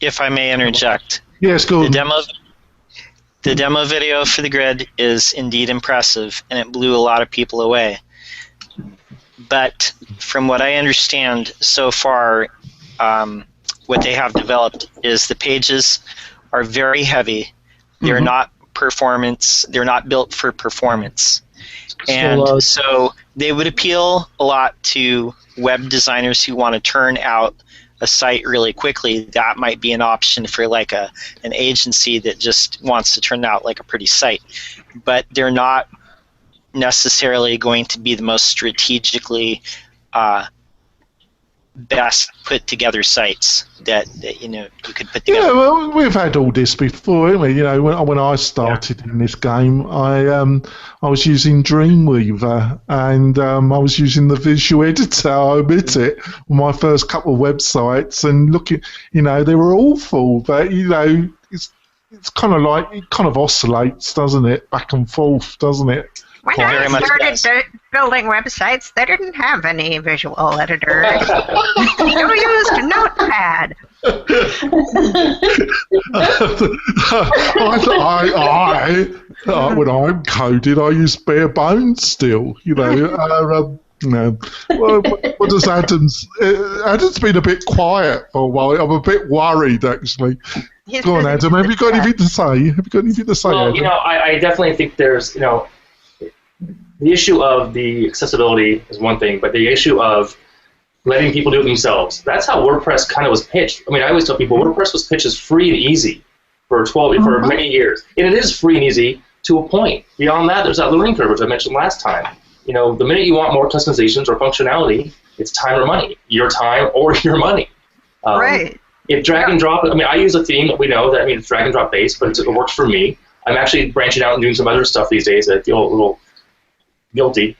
if I may interject. Yes, go on. The demo video for The Grid is indeed impressive, and it blew a lot of people away. But from what I understand so far, what they have developed is the pages are very heavy. They're not performance. They're not built for performance. And so they would appeal a lot to web designers who want to turn out a site really quickly. That might be an option for like an agency that just wants to turn out like a pretty site. But they're not necessarily going to be the most strategically best put together sites that you could put together. Yeah, well, we've had all this before, haven't we? When I started in this game, I was using Dreamweaver and I was using the visual editor. I admit it. On my first couple of websites, and looking, they were awful, but it's kind of like it kind of oscillates, doesn't it? Back and forth, doesn't it? When I started building websites, they didn't have any visual editor. They used Notepad. When I'm coded, I use bare bones still. Well, what does Adam's? Adam's been a bit quiet for a while. I'm a bit worried, actually. Go on, Adam. Have you got anything to say? Well, Adam? I definitely think there's, the issue of the accessibility is one thing, but the issue of letting people do it themselves. That's how WordPress kind of was pitched. I mean, I always tell people WordPress was pitched as free and easy for many years. And it is free and easy to a point. Beyond that, there's that learning curve, which I mentioned last time. The minute you want more customizations or functionality, it's time or money. Your time or your money. Right. If drag and drop, I use a theme that we know that it's drag and drop based, but it works for me. I'm actually branching out and doing some other stuff these days. I feel a little guilty,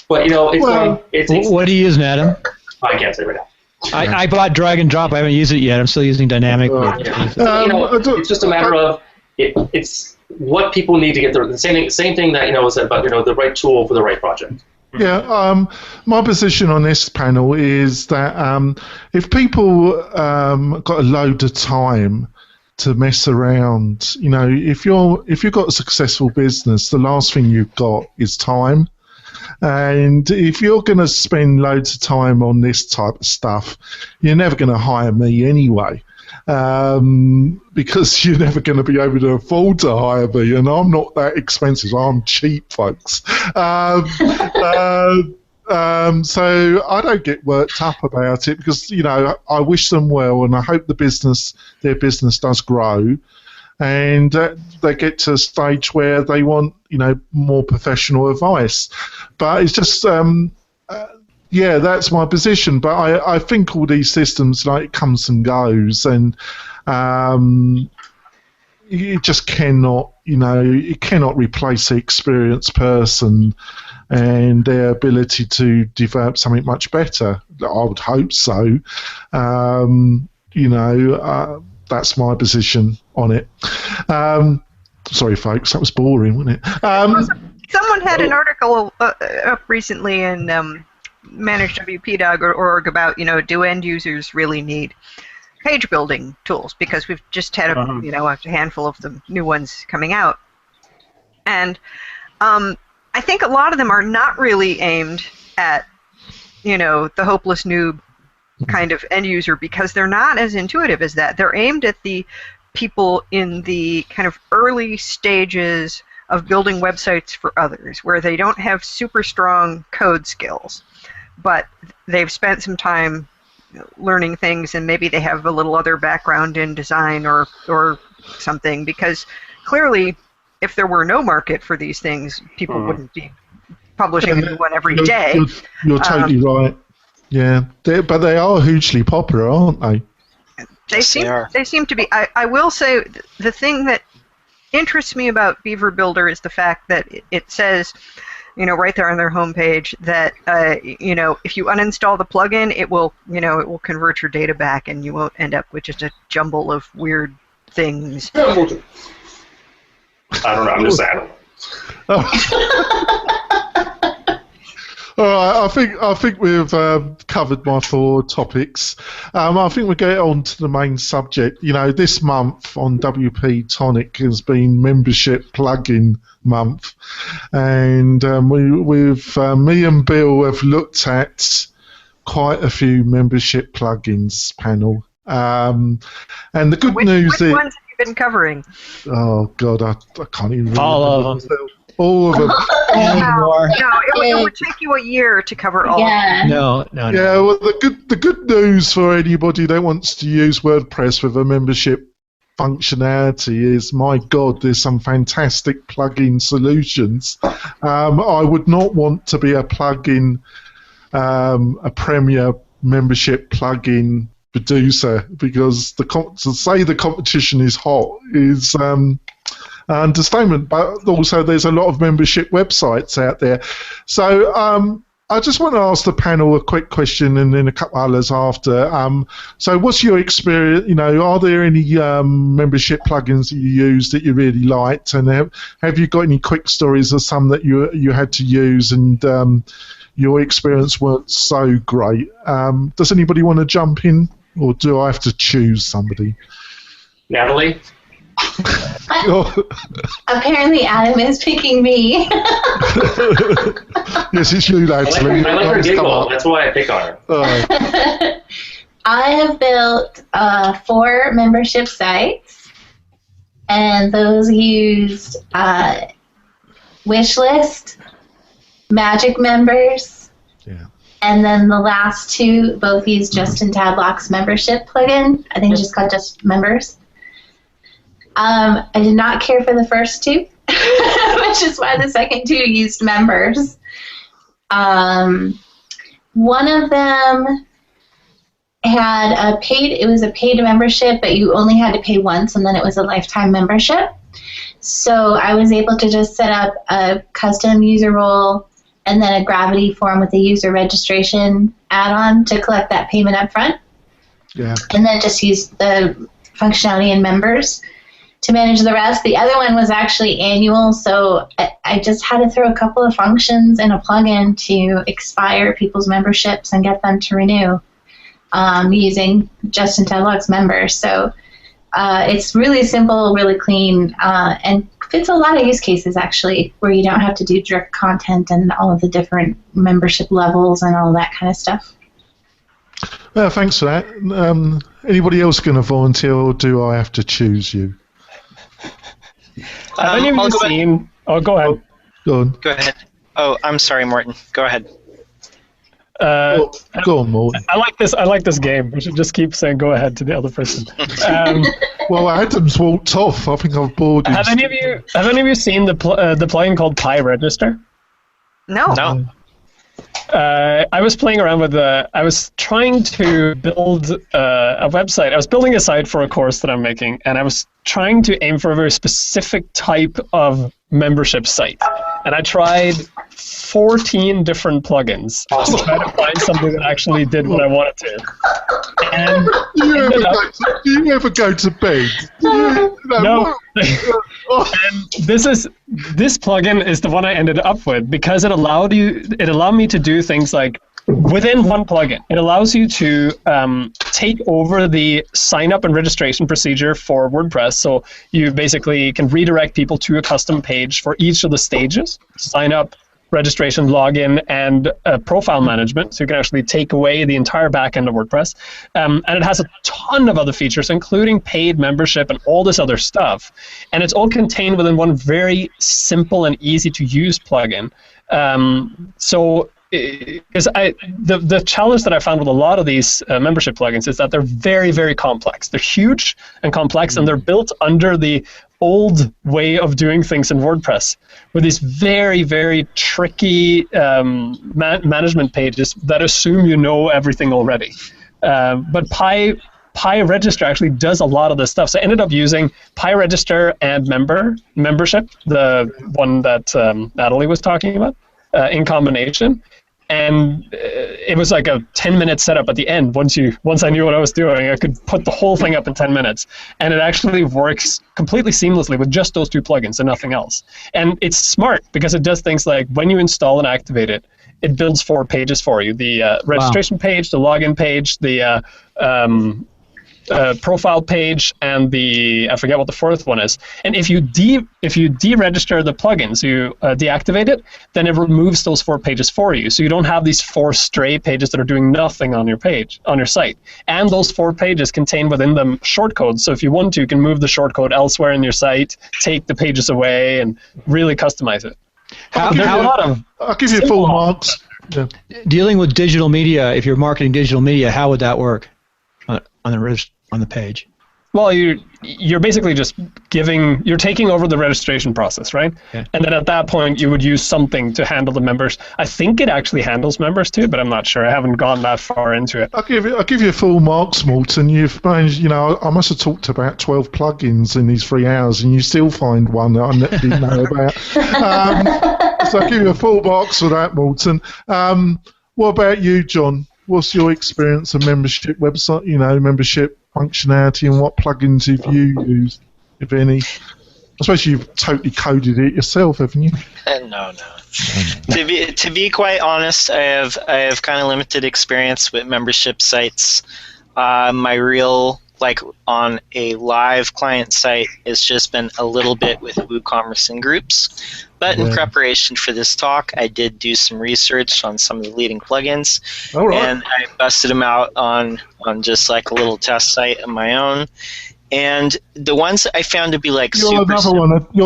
but it's what are you using, Adam? I can't say right now. I bought drag and drop. I haven't used it yet. I'm still using dynamic. It's just a matter of it's what people need to get the same thing that was said about the right tool for the right project. Yeah, my position on this panel is that if people got a load of time to mess around, if you've got a successful business, the last thing you've got is time. And if you're going to spend loads of time on this type of stuff, you're never going to hire me anyway, because you're never going to be able to afford to hire me, and I'm not that expensive. I'm cheap, folks. So I don't get worked up about it because, I wish them well and I hope their business does grow, and they get to a stage where they want, more professional advice. But it's just, that's my position. But I think all these systems, it comes and goes, and you just cannot, you cannot replace the experienced person and their ability to develop something much better. I would hope so. That's my position on it. Sorry, folks, that was boring, wasn't it? Someone had an article up recently in managedwp.org about, do end users really need page building tools? Because we've just had a handful of the new ones coming out. And I think a lot of them are not really aimed at, the hopeless noob kind of end user, because they're not as intuitive as that. They're aimed at the people in the kind of early stages of building websites for others, where they don't have super strong code skills, but they've spent some time learning things, and maybe they have a little other background in design or something, because clearly if there were no market for these things, people wouldn't be publishing a new one every day. You're totally right. Yeah, but they are hugely popular, aren't they? They seem to be. I will say the thing that interests me about Beaver Builder is the fact that it says, right there on their homepage that if you uninstall the plugin, it will convert your data back, and you won't end up with just a jumble of weird things. I don't know. I'm just saying. All right, I think we've covered my 4 topics. I think we'll get on to the main subject. This month on WP-Tonic has been Membership Plugin Month, and me and Bill have looked at quite a few membership plugins panel. And the good news is... Which ones have you been covering? Oh, God, I can't even remember. All of them. All of them. Anymore. No, it would take you a year to cover all of them. No. Yeah, well, the good news for anybody that wants to use WordPress with a membership functionality is, my God, there's some fantastic plugin solutions. I would not want to be a plugin, a Premier membership plugin producer, because to say the competition is hot is understatement, but also there's a lot of membership websites out there. So I just want to ask the panel a quick question, and then a couple others after. So what's your experience? Are there any membership plugins that you use that you really liked, and have you got any quick stories of some that you had to use and your experience weren't so great? Does anybody want to jump in, or do I have to choose somebody? Natalie? Apparently Adam is picking me. Yes, it's you, Natalie. I like her giggle. That's why I pick on her. I have built 4 membership sites, and those used Wishlist, Magic Members, and then the last 2 both use Justin Tadlock's membership plugin. I think it's just called Just Members. I did not care for the first 2, which is why the second 2 used members. One of them had it was a paid membership, but you only had to pay once, and then it was a lifetime membership. So I was able to just set up a custom user role and then a Gravity form with a user registration add-on to collect that payment up front. Yeah. And then just use the functionality in members to manage the rest. The other one was actually annual, so I just had to throw a couple of functions in a plugin to expire people's memberships and get them to renew using Justin Tadlock's members. So it's really simple, really clean, and fits a lot of use cases, actually, where you don't have to do drip content and all of the different membership levels and all that kind of stuff. Well, thanks for that. Anybody else going to volunteer, or do I have to choose you? Have any of you seen... Oh, go ahead. Go on. Go ahead. Oh, I'm sorry, Morton. Go ahead. Go on, Morton. I like this game. We should just keep saying "go ahead" to the other person. Well, Adam's walked off. I think I've bored him. Have any of you seen the plugin called Pi Register? No. No. I was playing around with I was trying to build a website. I was building a site for a course that I'm making, and I was trying to aim for a very specific type of membership site. and I tried 14 different plugins to try to find something that actually did what I wanted to. And do you ever go to bed? No. And this plugin is the one I ended up with because it allowed me to do things like within one plugin. It allows you to take over the sign up and registration procedure for WordPress. So you basically can redirect people to a custom page for each of the stages: sign up, registration, login, and profile management. So you can actually take away the entire back end of WordPress. And it has a ton of other features, including paid membership and all this other stuff. And it's all contained within one very simple and easy to use plugin. Because the challenge that I found with a lot of these membership plugins is that they're very, very complex. They're huge and complex, and they're built under the old way of doing things in WordPress with these very, very tricky management pages that assume you know everything already. But PyRegister actually does a lot of this stuff. So I ended up using PyRegister and membership, the one that Natalie was talking about, in combination. And it was like a 10-minute setup at the end. Once I knew what I was doing, I could put the whole thing up in 10 minutes. And it actually works completely seamlessly with just those two plugins and nothing else. And it's smart because it does things like when you install and activate it, it builds 4 pages for you: the registration page, the login page, the profile page, and I forget what the 4th one is. And if you deregister the plugin, so you deactivate it, then it removes those 4 pages for you. So you don't have these 4 stray pages that are doing nothing on your site. And those 4 pages contain within them shortcodes. So if you want to, you can move the shortcode elsewhere in your site, take the pages away, and really customize it. I'll give you full marks. Yeah. Dealing with digital media, if you're marketing digital media, how would that work on the page? Well, you're basically just you're taking over the registration process, right? Yeah. And then at that point, you would use something to handle the members. I think it actually handles members too, but I'm not sure. I haven't gone that far into it. I'll give you full marks, Morton. You've managed, I must have talked about 12 plugins in these 3 hours, and you still find one that I didn't know about. So I'll give you a full marks for that, Morton. What about you, John? What's your experience of membership website, membership functionality, and what plugins have you used, if any? I suppose you've totally coded it yourself, haven't you? No. To be quite honest, I have kind of limited experience with membership sites. My real, on a live client site, has just been a little bit with WooCommerce and groups. But in preparation for this talk, I did do some research on some of the leading plugins. All right. And I busted them out on just like a little test site of my own. And the ones that I found to be You're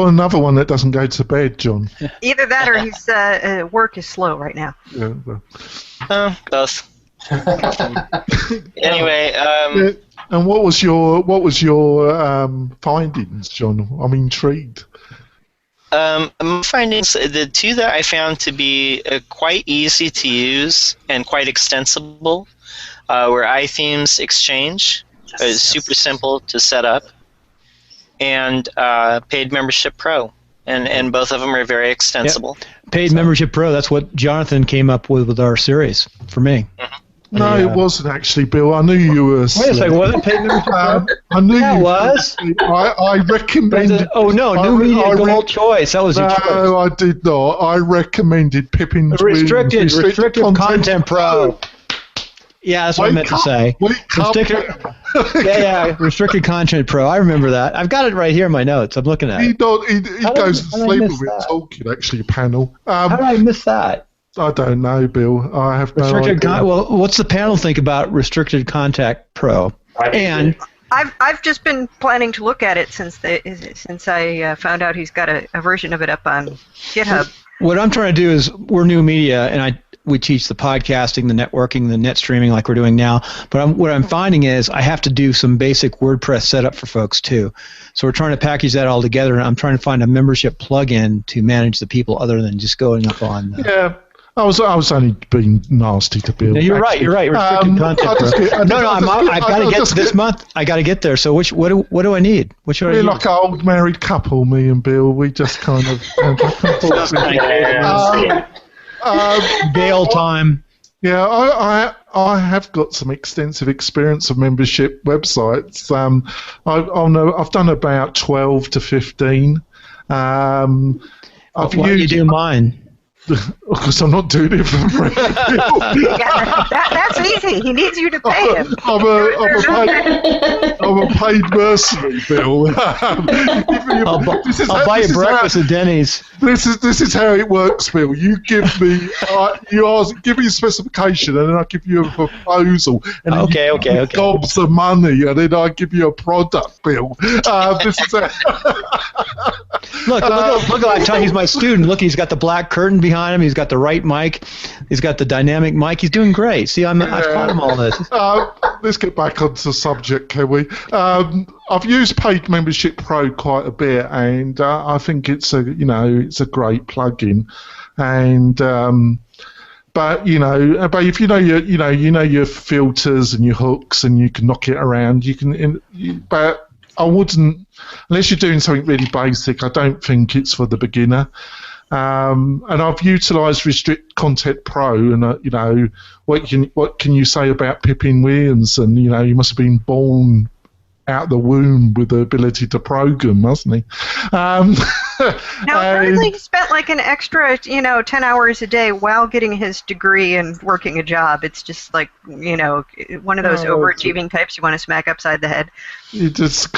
another one that doesn't go to bed, John. Either that or his work is slow right now. Yeah. Both. Anyway. And what was your findings, John? I'm intrigued. My findings, the 2 that I found to be quite easy to use and quite extensible were iThemes Exchange. It's super simple to set up, and Paid Membership Pro. And both of them are very extensible. Yep. Paid Membership Pro, that's what Jonathan came up with our series for me. Mm-hmm. No, it wasn't actually, Bill. I knew you were. Wait a second, wasn't Paid Membership Pro? I knew yeah, you was. I recommended. New Media Gold Choice. That was your choice. No, I did not. I recommended Pippin's Restricted Content Pro. Yeah, that's what I meant to say. Restricted Content Pro. I remember that. I've got it right here in my notes. I'm looking at it. He goes to sleep with it talking, actually, panel. How did I miss that? I don't know, Bill. I have no idea. Well, what's the panel think about Restricted Contact Pro? And I've just been planning to look at it since I found out he's got a version of it up on GitHub. What I'm trying to do is, we're New Media, and we teach the podcasting, the networking, the net streaming like we're doing now. But what I'm finding is I have to do some basic WordPress setup for folks too. So we're trying to package that all together, and I'm trying to find a membership plugin to manage the people other than just going up on. Yeah. I was only being nasty to Bill. No, you're right. You're right. Restricted content. I got to get this month. I got to get there. So what do I need? What should I We're need? like an old married couple, me and Bill. We just kind of Bail time. Yeah, I have got some extensive experience of membership websites. I've done about 12 to 15. Why do you do mine? Because I'm not doing it for free. That's easy. He needs you to pay him. I'm a paid mercenary, Bill. I'll buy you breakfast at Denny's. This is how it works, Bill. You give me give me a specification, and then I give you a proposal, and then you give me gobs of money, and then I give you a product, Bill. This is Look! He's my student. Look, he's got the black curtain behind him. He's got the right mic. He's got the dynamic mic. He's doing great. See, I've taught him all this. Let's get back onto the subject, can we? I've used Paid Membership Pro quite a bit, and I think it's a great plugin. And but if you know your filters and your hooks, and you can knock it around. But I wouldn't, unless you're doing something really basic. I don't think it's for the beginner. And I've utilised Restrict Content Pro, and what can you say about Pippin Williamson? You must have been born out the womb with the ability to program, mustn't he? No, apparently he spent like an extra 10 hours a day while getting his degree and working a job. It's just like one of those overachieving types you want to smack upside the head. It just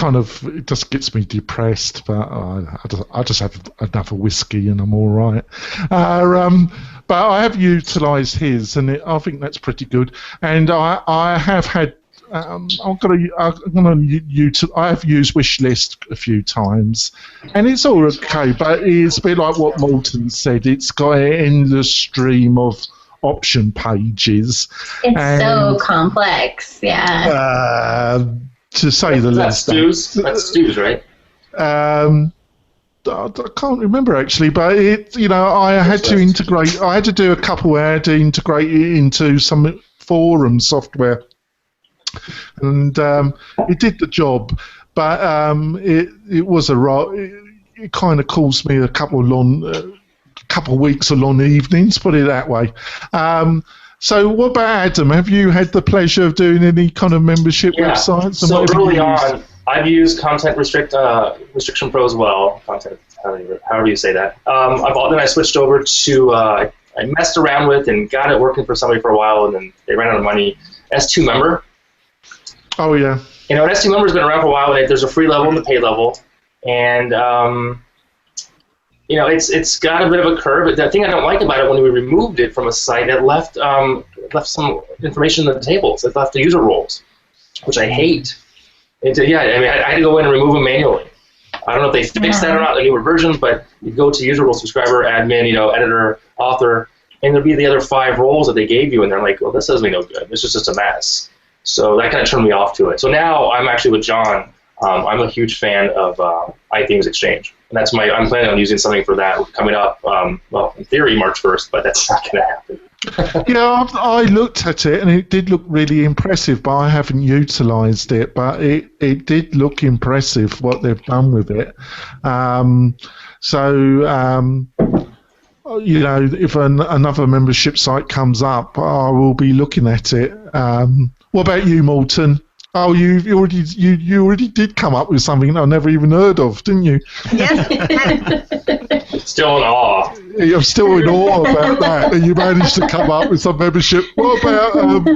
gets me depressed, but I just have another whiskey and I'm all right. But I have utilised his, and I think that's pretty good. And I have had. I have used Wishlist a few times, and it's all okay. But it's a bit like what Morton said. It's got an endless stream of option pages. It's so complex, yeah. To say the least. That's Stu's, right? I can't remember actually, but I had to integrate. I had to do a couple. I had to integrate it into some forum software. And it did the job, but it was it kind of caused me a couple of weeks of long evenings, put it that way. So what about Adam? Have you had the pleasure of doing any kind of membership websites? So early on, I've used Content Restriction Pro as well. Content, however you say that. Then I switched over to I messed around with and got it working for somebody for a while, and then they ran out of money. S2 Member. Oh yeah. An S2 Member's been around for a while. And there's a free level and the paid level, and it's got a bit of a curve. But the thing I don't like about it, when we removed it from a site, it left some information in the tables. It left the user roles, which I hate. I had to go in and remove them manually. I don't know if they fixed that or not, the newer version, but you go to user role, subscriber, admin, editor, author, and there'll be the other 5 roles that they gave you, and they're like, well, this doesn't mean no good. This is just a mess. So that kind of turned me off to it. So now I'm actually with John. I'm a huge fan of iThemes Exchange, and I'm planning on using something for that coming up. In theory, March 1st, but that's not going to happen. I looked at it and it did look really impressive, but I haven't utilised it. But it did look impressive what they've done with it. If another membership site comes up, I will be looking at it. What about you, Morton? Oh, you already did come up with something I never even heard of, didn't you? Yes. Still in awe. I'm still in awe about that. And you managed to come up with some membership. What about?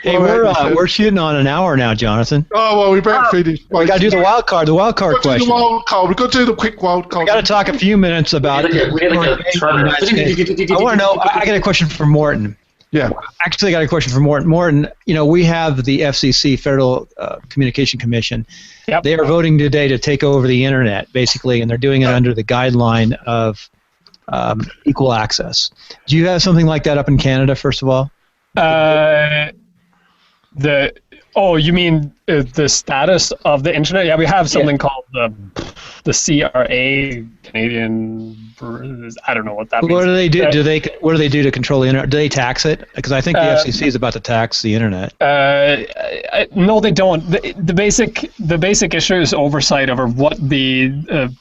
Hey, we're shooting on an hour now, Jonathan. Oh well, we better finish. We got to do the wild card. The wild card question. We've got to do the quick wild card. We got to talk a few minutes about. We had like a Turner. I want to know. I got a question for Morton. Yeah. Actually, I got a question for Morton. Morton, we have the FCC, Federal Communication Commission. Yep. They are voting today to take over the internet, basically, and they're doing it under the guideline of equal access. Do you have something like that up in Canada, first of all? you mean the status of the internet? Yeah, we have something called the CRA, Canadian. I don't know what that means. What do they do? What do they do to control the internet? Do they tax it? Because I think the FCC is about to tax the internet. No, they don't. The basic issue is oversight over what the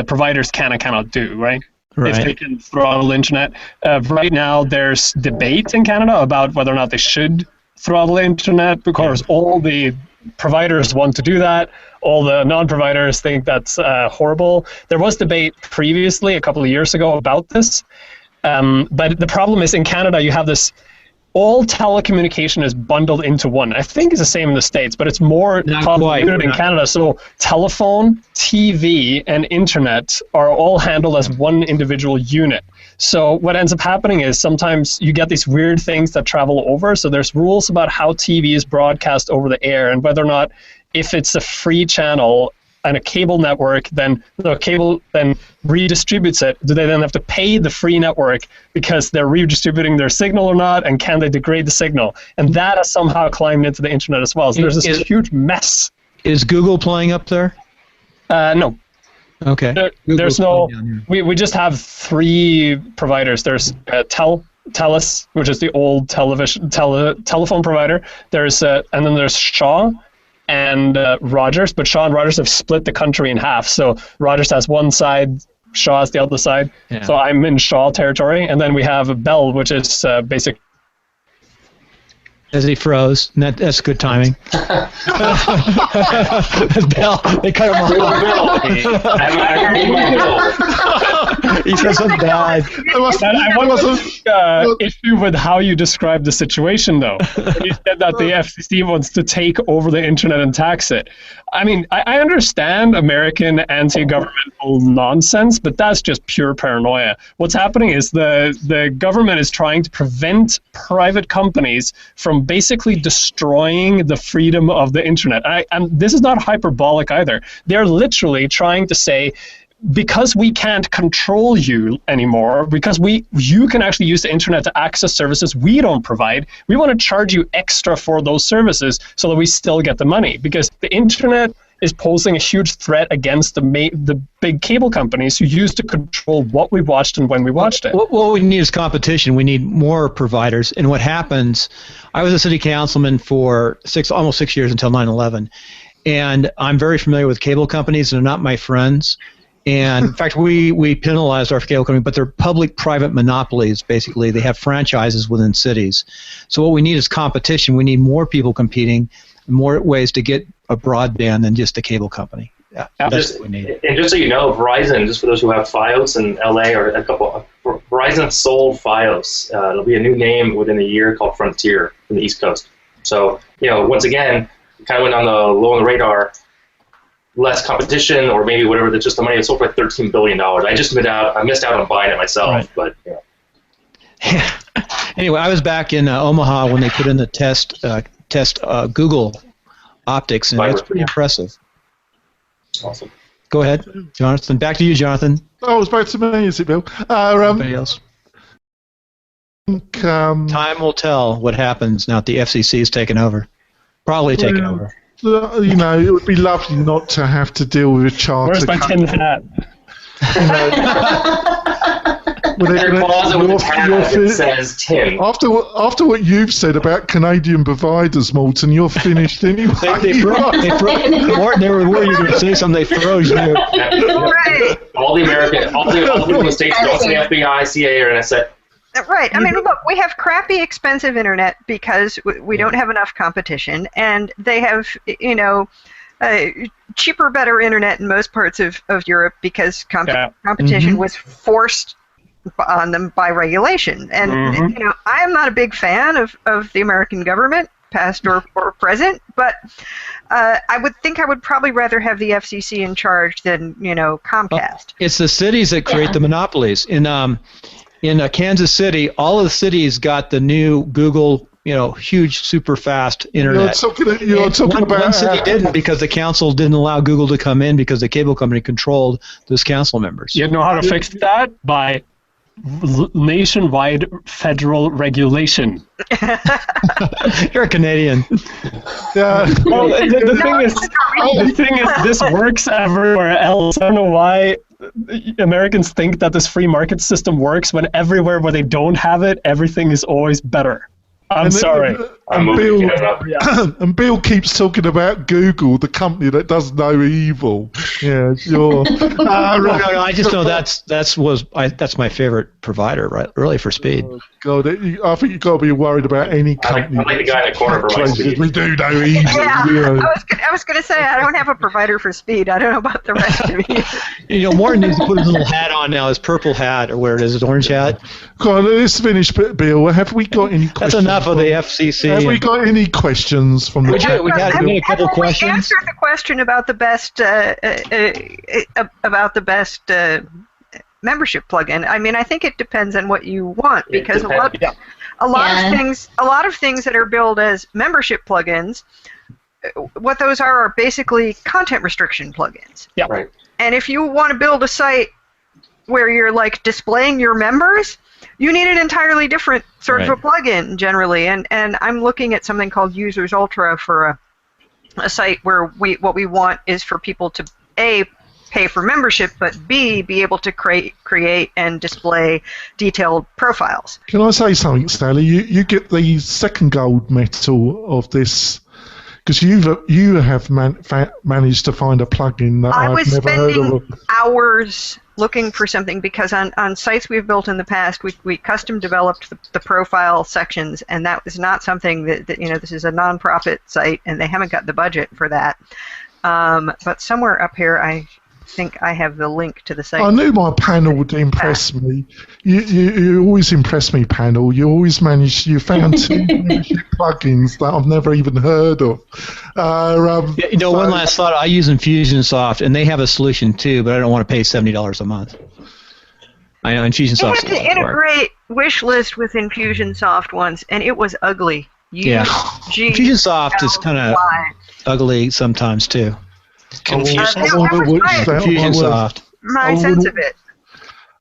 providers can and cannot do, right? Right. If they can throttle the internet. Right now, there's debate in Canada about whether or not they should throttle the internet, because all the providers want to do that. All the non-providers think that's horrible. There was debate previously, a couple of years ago, about this. But the problem is, in Canada, you have this, all telecommunication is bundled into one. I think it's the same in the States, but it's more convoluted in Canada. So telephone, TV, and internet are all handled as one individual unit. So what ends up happening is sometimes you get these weird things that travel over. So there's rules about how TV is broadcast over the air, and whether or not, if it's a free channel and a cable network, then the cable then redistributes it. Do they then have to pay the free network because they're redistributing their signal or not? And can they degrade the signal? And that has somehow climbed into the internet as well. So there's this huge mess. Is Google playing up there? No. Okay. There's no. We just have three providers. There's TELUS, which is the old telephone provider. There's and then there's Shaw and Rogers, but Shaw and Rogers have split the country in half. So Rogers has one side, Shaw has the other side. Yeah. So I'm in Shaw territory, and then we have Bell, which is basic. As he froze, that's good timing. Bell, they cut him off. He said something bad. I want issue with how you described the situation, though. You said that the FCC wants to take over the internet and tax it. I mean, I understand American anti-governmental nonsense, but that's just pure paranoia. What's happening is the government is trying to prevent private companies from basically destroying the freedom of the internet. And this is not hyperbolic either. They're literally trying to say, because we can't control you anymore, because you can actually use the internet to access services we don't provide, we want to charge you extra for those services so that we still get the money. Because the internet is posing a huge threat against the big cable companies who used to control what we watched and when we watched it. What we need is competition. We need more providers. And what happens, I was a city councilman for almost 6 years until 9/11. And I'm very familiar with cable companies. They're not my friends. And in fact, we penalized our cable company, but they're public-private monopolies, basically. They have franchises within cities. So what we need is competition. We need more people competing, more ways to get a broadband than just a cable company. Yeah, that's what we need. And just so you know, Verizon, just for those who have Fios in LA, or Verizon sold Fios. It'll be a new name within a year called Frontier from the East Coast. So, once again, kind of went on the low on the radar. Less competition, or maybe whatever. That's just the money. It sold for like $13 billion. I missed out on buying it myself, right. But Anyway, I was back in Omaha when they put in the test Google optics, and that's pretty impressive. Awesome. Go ahead, Jonathan. Back to you, Jonathan. Oh, it's back to me, is it, Bill? Anybody else? Time will tell what happens now that the FCC is taken over. Probably taken over. It would be lovely not to have to deal with a charter. Where's my tin hat? Your closet with a tab that says tin. After what you've said about Canadian providers, Morton, you're finished anyway. They were worried you were going to say something. They froze you. Right. All the people in the States don't say FBI, CIA, or NSA. Right. I mean, look, we have crappy, expensive internet because we don't have enough competition, and they have, cheaper, better internet in most parts of Europe because competition was forced on them by regulation. And, I am not a big fan of the American government, past or present, but I would think I would probably rather have the FCC in charge than, Comcast. It's the cities that create the monopolies. In Kansas City, all of the cities got the new Google, huge, super fast internet. You're talking about one city didn't, because the council didn't allow Google to come in because the cable company controlled those council members. You know how to fix that? By nationwide federal regulation. You're a Canadian. Yeah. Well, the thing is, this works everywhere else. I don't know why Americans think that this free market system works when everywhere where they don't have it, everything is always better. I'm sorry. And Bill keeps talking about Google, the company that does no evil. Yeah, sure. No, I just know that's my favorite provider, right? Really for speed. Oh, God, I think you've got to be worried about any company. I'm like the guy in the corner for my speed. We do no evil. Yeah, You know. I was going to say I don't have a provider for speed. I don't know about the rest of you. You know, Martin needs to put his little hat on now, his purple hat, or where it is, his orange hat. Go on, let's finish, Bill. Have we got any questions? That's enough of the FCC. Have we got any questions from the chat? We had a couple questions. We answered the question about the best membership plugin. I mean, I think it depends on what you want, because a lot of things that are billed as membership plugins, what those are basically content restriction plugins. Yeah. Right. And if you want to build a site where you're like displaying your members, you need an entirely different sort of a plugin generally. And I'm looking at something called Users Ultra for a site where what we want is for people to A, pay for membership, but B, be able to create and display detailed profiles. Can I say something, Stanley? You get the second gold medal of this, because you have managed to find a plugin that I've never heard of. I was spending hours looking for something, because on sites we've built in the past, we custom developed the profile sections, and that was not something that this is a nonprofit site, and they haven't got the budget for that. But somewhere up here, I think I have the link to the site. I knew my panel would impress me. You always impress me, panel. You always you found two plugins that I've never even heard of. One last thought. I use Infusionsoft, and they have a solution too, but I don't want to pay $70 a month. I know Infusionsoft. I had to integrate Wishlist with Infusionsoft once, and it was ugly. Infusionsoft is kind of ugly sometimes too. Infusionsoft. My sense of it.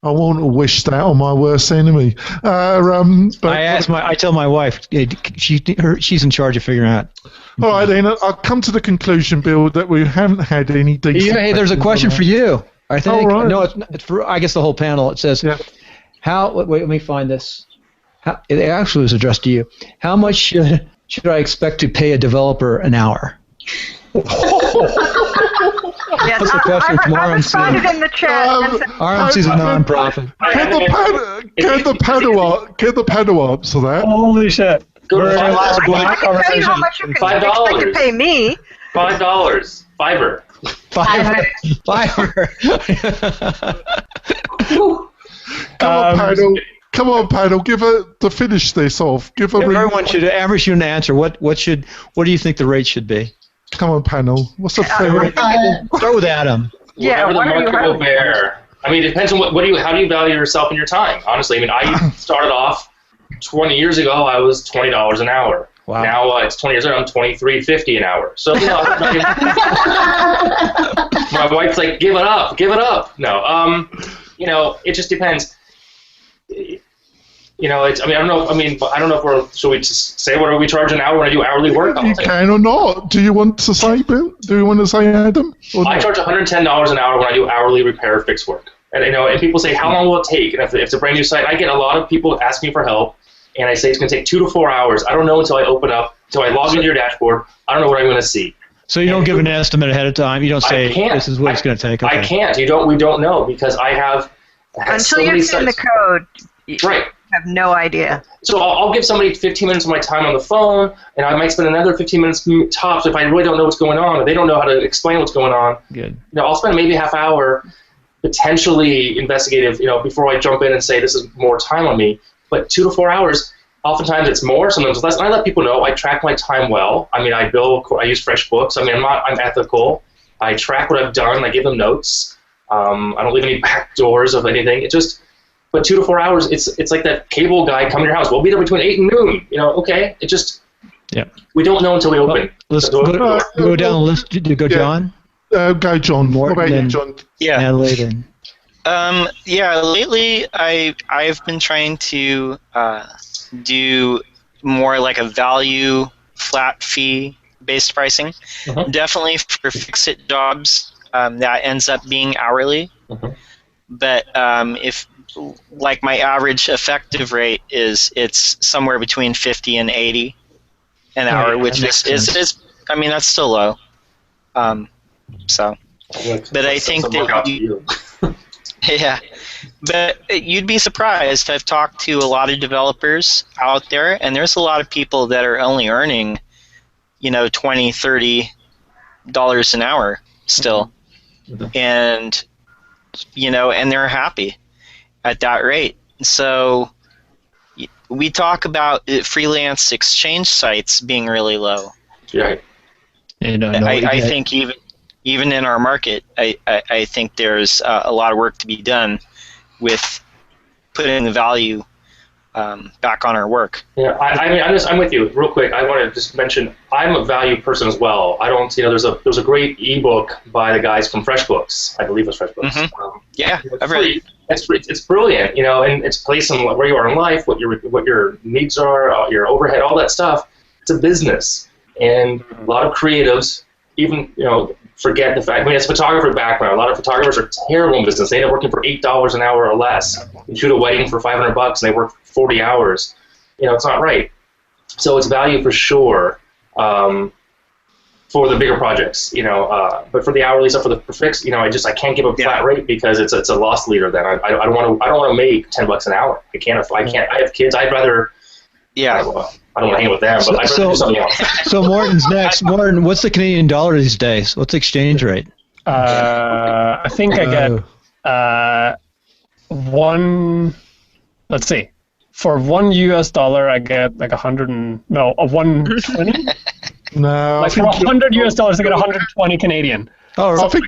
I want to wish that on my worst enemy. I tell my wife, she's in charge of figuring out. All right, then I'll come to the conclusion, Bill, that we haven't had any decent. Hey, there's a question for you. I think. Right. No, it's for, I guess, the whole panel. It says, "How?" Wait, let me find this. It actually was addressed to you. How much should I expect to pay a developer an hour? Yes, that's a question from I responded in the chat. RMC's a non-profit. Can the panel answer that? Holy shit. I can tell you how much you can expect to pay me. $5. Fiverr. Come on, panel. Give her to finish this off. Everyone should average you an answer. What do you think the rate should be? Come on, panel. What's the fair rate? Start with Adam. Whatever the market will bear. I mean, it depends on how do you value yourself and your time? Honestly, I mean, I started off 20 years ago. I was $20 an hour. Wow. Now it's 20 years ago. I'm $23.50 an hour. So my wife's like, give it up. No, it just depends. I don't know. I don't know if we're. Should we just say what we charge an hour when I do hourly work? You can or not. Do you want to say, Bill? Do you want to say, Adam? I charge $110 an hour when I do hourly repair fix work. And and people say, how long will it take? And if it's a brand new site, I get a lot of people ask me for help, and I say it's going to take 2 to 4 hours. I don't know until I open up, until I log into your dashboard. I don't know what I'm going to see. So you don't give an estimate ahead of time. You don't say this is what it's going to take. Okay. I can't. We don't know, because I have until you've seen the code. Right. Have no idea. So I'll give somebody 15 minutes of my time on the phone, and I might spend another 15 minutes tops if I really don't know what's going on, or they don't know how to explain what's going on. Good. I'll spend maybe a half hour, potentially investigative, before I jump in and say this is more time on me. But 2 to 4 hours, oftentimes it's more, sometimes it's less. And I let people know I track my time well. I mean, I use FreshBooks. I mean, I'm ethical. I track what I've done. I give them notes. I don't leave any back doors of anything. But 2 to 4 hours, it's like that cable guy coming to your house. We'll be there between 8 and noon. Okay, we don't know until we open. Let's go down the list. Go, John. Go, John. Morton, what about you, John? Yeah. Natalie, then. Yeah, lately I've been trying to do more like a value flat fee based pricing. Definitely for fix-it jobs, that ends up being hourly. But if like my average effective rate it's somewhere between 50 and 80 an hour, which is I mean that's still low. So, but I think that yeah, but you'd be surprised. I've talked to a lot of developers out there, and there's a lot of people that are only earning, $20-30 an hour still, and and they're happy at that rate. So we talk about freelance exchange sites being really low. Right. I think even in our market, I think there's a lot of work to be done with putting the value back on our work. Yeah, I'm with you. Real quick, I want to just mention I'm a value person as well. I don't, there's a great ebook by the guys from FreshBooks. I believe it's FreshBooks. Yeah, I've read it. It's brilliant, and it's based on where you are in life, what your needs are, your overhead, all that stuff. It's a business, and a lot of creatives even forget the fact. I mean, it's a photographer background. A lot of photographers are terrible in business. They end up working for $8 an hour or less. You shoot a wedding for $500 and they work 40 hours. It's not right. So it's value for sure for the bigger projects. But for the hourly stuff, for the fix, I can't give a flat rate because it's a loss leader. Then I don't want to make $10 an hour. I can't. I have kids. I'd rather. Yeah. I don't want to hang with them, but I'd rather do something else. So Morton's next. Morton, what's the Canadian dollar these days? What's the exchange rate? I think I get one. Let's see. For $1 US, I get like 120. No, like for $100 US, I get 120 Canadian. Oh, I think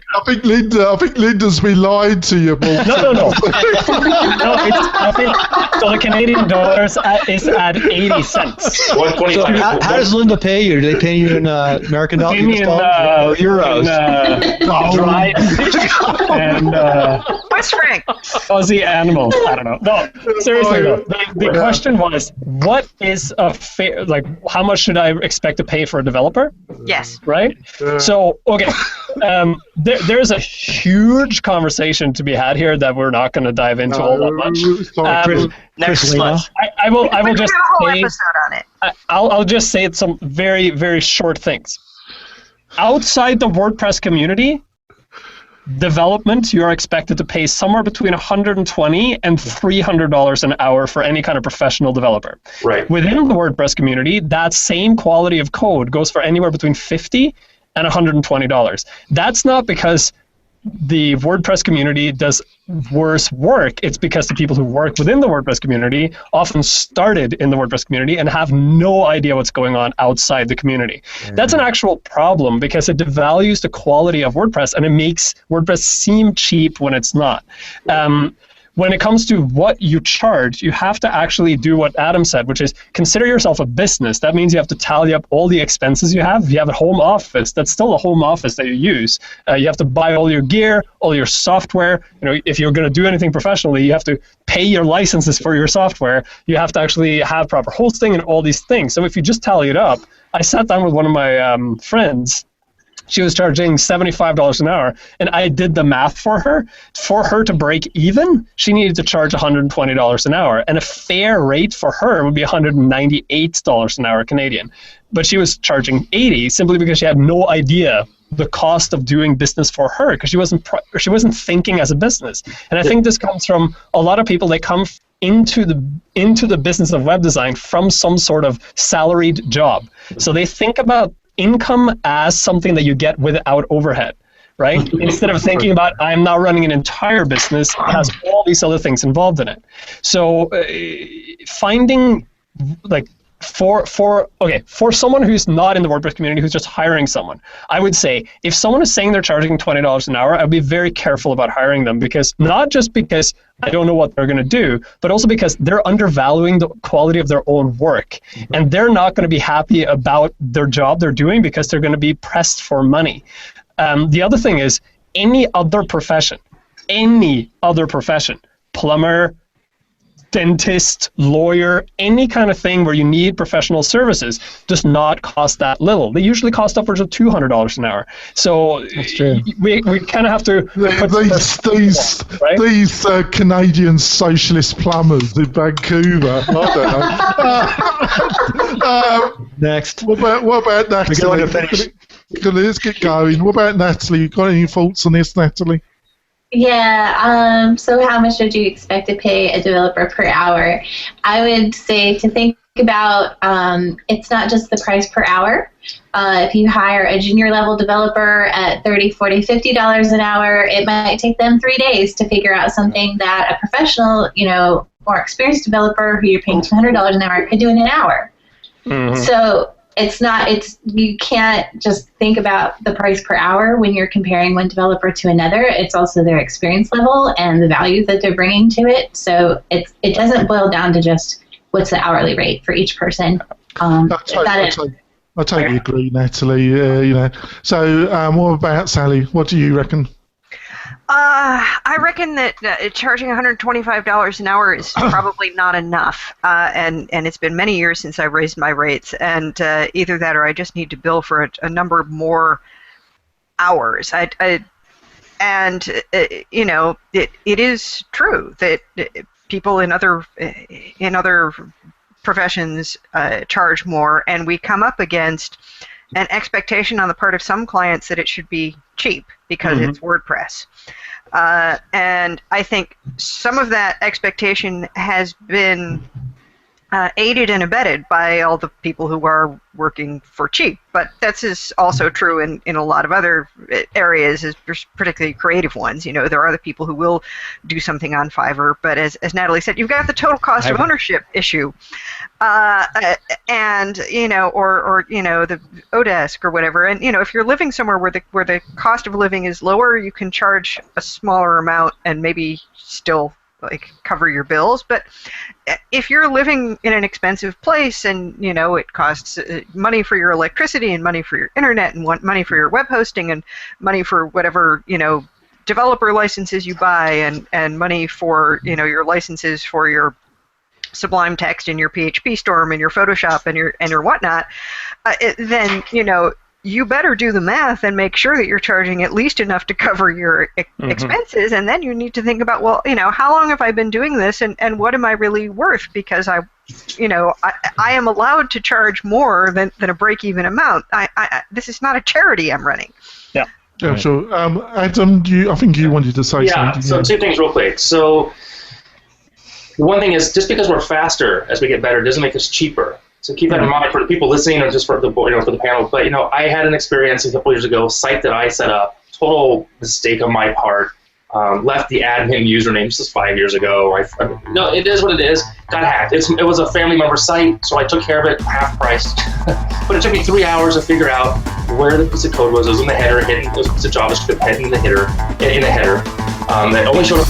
Linda's been lied to you, Paul. No. No, I think so. The Canadian dollar is at 80 cents. So how does Linda pay you? Do they pay you in American dollars? Or euros? Dried and What's franc? fuzzy animals. I don't know. No, seriously though. The question was, what is a fair? Like, how much should I expect to pay for a developer? Yes. Right. So okay. There's a huge conversation to be had here that we're not going to dive into all that much. Next month. I will just a whole say, episode on it. I'll just say some very, very short things. Outside the WordPress community, development, you're expected to pay somewhere between $120 and $300 an hour for any kind of professional developer. Right. Within the WordPress community, that same quality of code goes for anywhere between $50 and $120. That's not because the WordPress community does worse work. It's because the people who work within the WordPress community often started in the WordPress community and have no idea what's going on outside the community. That's an actual problem because it devalues the quality of WordPress and it makes WordPress seem cheap when it's not. When it comes to what you charge, you have to actually do what Adam said, which is consider yourself a business. That means you have to tally up all the expenses you have. If you have a home office, that's still a home office that you use. You have to buy all your gear, all your software. If you're going to do anything professionally, you have to pay your licenses for your software. You have to actually have proper hosting and all these things. So if you just tally it up, I sat down with one of my friends. She was charging $75 an hour, and I did the math for her. For her to break even, she needed to charge $120 an hour, and a fair rate for her would be $198 an hour Canadian. But she was charging $80 simply because she had no idea the cost of doing business for her because she wasn't thinking as a business. And I think this comes from a lot of people that come into the business of web design from some sort of salaried job. So they think about income as something that you get without overhead, right? Instead of thinking about, I'm now running an entire business, it has all these other things involved in it. So finding, like, for someone who's not in the WordPress community, who's just hiring someone, I would say if someone is saying they're charging $20 an hour, I'd be very careful about hiring them, because not just because I don't know what they're going to do, but also because they're undervaluing the quality of their own work. And they're not going to be happy about their job they're doing because they're going to be pressed for money. The other thing is, any other profession, any other profession, plumber, dentist, lawyer, any kind of thing where you need professional services does not cost that little. They usually cost upwards of $200 an hour. So That's true. we kind of have to put these Canadian socialist plumbers in Vancouver. I don't know. Next. What about Natalie? Let's get going. What about Natalie? You got any thoughts on this, Natalie? Yeah, so how much would you expect to pay a developer per hour? I would say to think about, it's not just the price per hour. If you hire a junior level developer at $30, $40, $50 an hour, it might take them 3 days to figure out something that a professional, more experienced developer who you're paying $200 an hour could do in an hour. Mm-hmm. So you can't just think about the price per hour when you're comparing one developer to another. It's also their experience level and the value that they're bringing to it. So it doesn't boil down to just what's the hourly rate for each person. I totally agree, Natalie. So what about Sally? What do you reckon? I reckon that charging $125 an hour is probably not enough, and it's been many years since I raised my rates, and either that or I just need to bill for a number more hours. It is true that people in other professions charge more, and we come up against an expectation on the part of some clients that it should be cheap because it's WordPress. And I think some of that expectation has been aided and abetted by all the people who are working for cheap. But that's also true in a lot of other areas, particularly creative ones. There are the people who will do something on Fiverr, but as Natalie said, you've got the total cost of ownership issue. And the Odesk or whatever, and if you're living somewhere where the cost of living is lower, you can charge a smaller amount and maybe still cover your bills. But if you're living in an expensive place and it costs money for your electricity and money for your internet and money for your web hosting and money for whatever developer licenses you buy and money for your licenses for your Sublime Text and your PHP Storm and your Photoshop and your whatnot, then you better do the math and make sure that you're charging at least enough to cover your expenses, and then you need to think about, well, how long have I been doing this, and what am I really worth? Because I am allowed to charge more than a break-even amount. This is not a charity I'm running. Yeah. Yeah, sure. Adam, I think you wanted to say something. Yeah, so two things real quick. So one thing is, just because we're faster as we get better doesn't make us cheaper. So keep that in mind for the people listening, or just for the for the panel. But I had an experience a couple years ago. Site that I set up, total mistake on my part. Left the admin username. This is 5 years ago. No, it is what it is. Got hacked. It was a family member site, so I took care of it half price. But it took me 3 hours to figure out where the piece of code was. It was in the header, hidden. It was a piece of JavaScript hidden in the header. That only showed up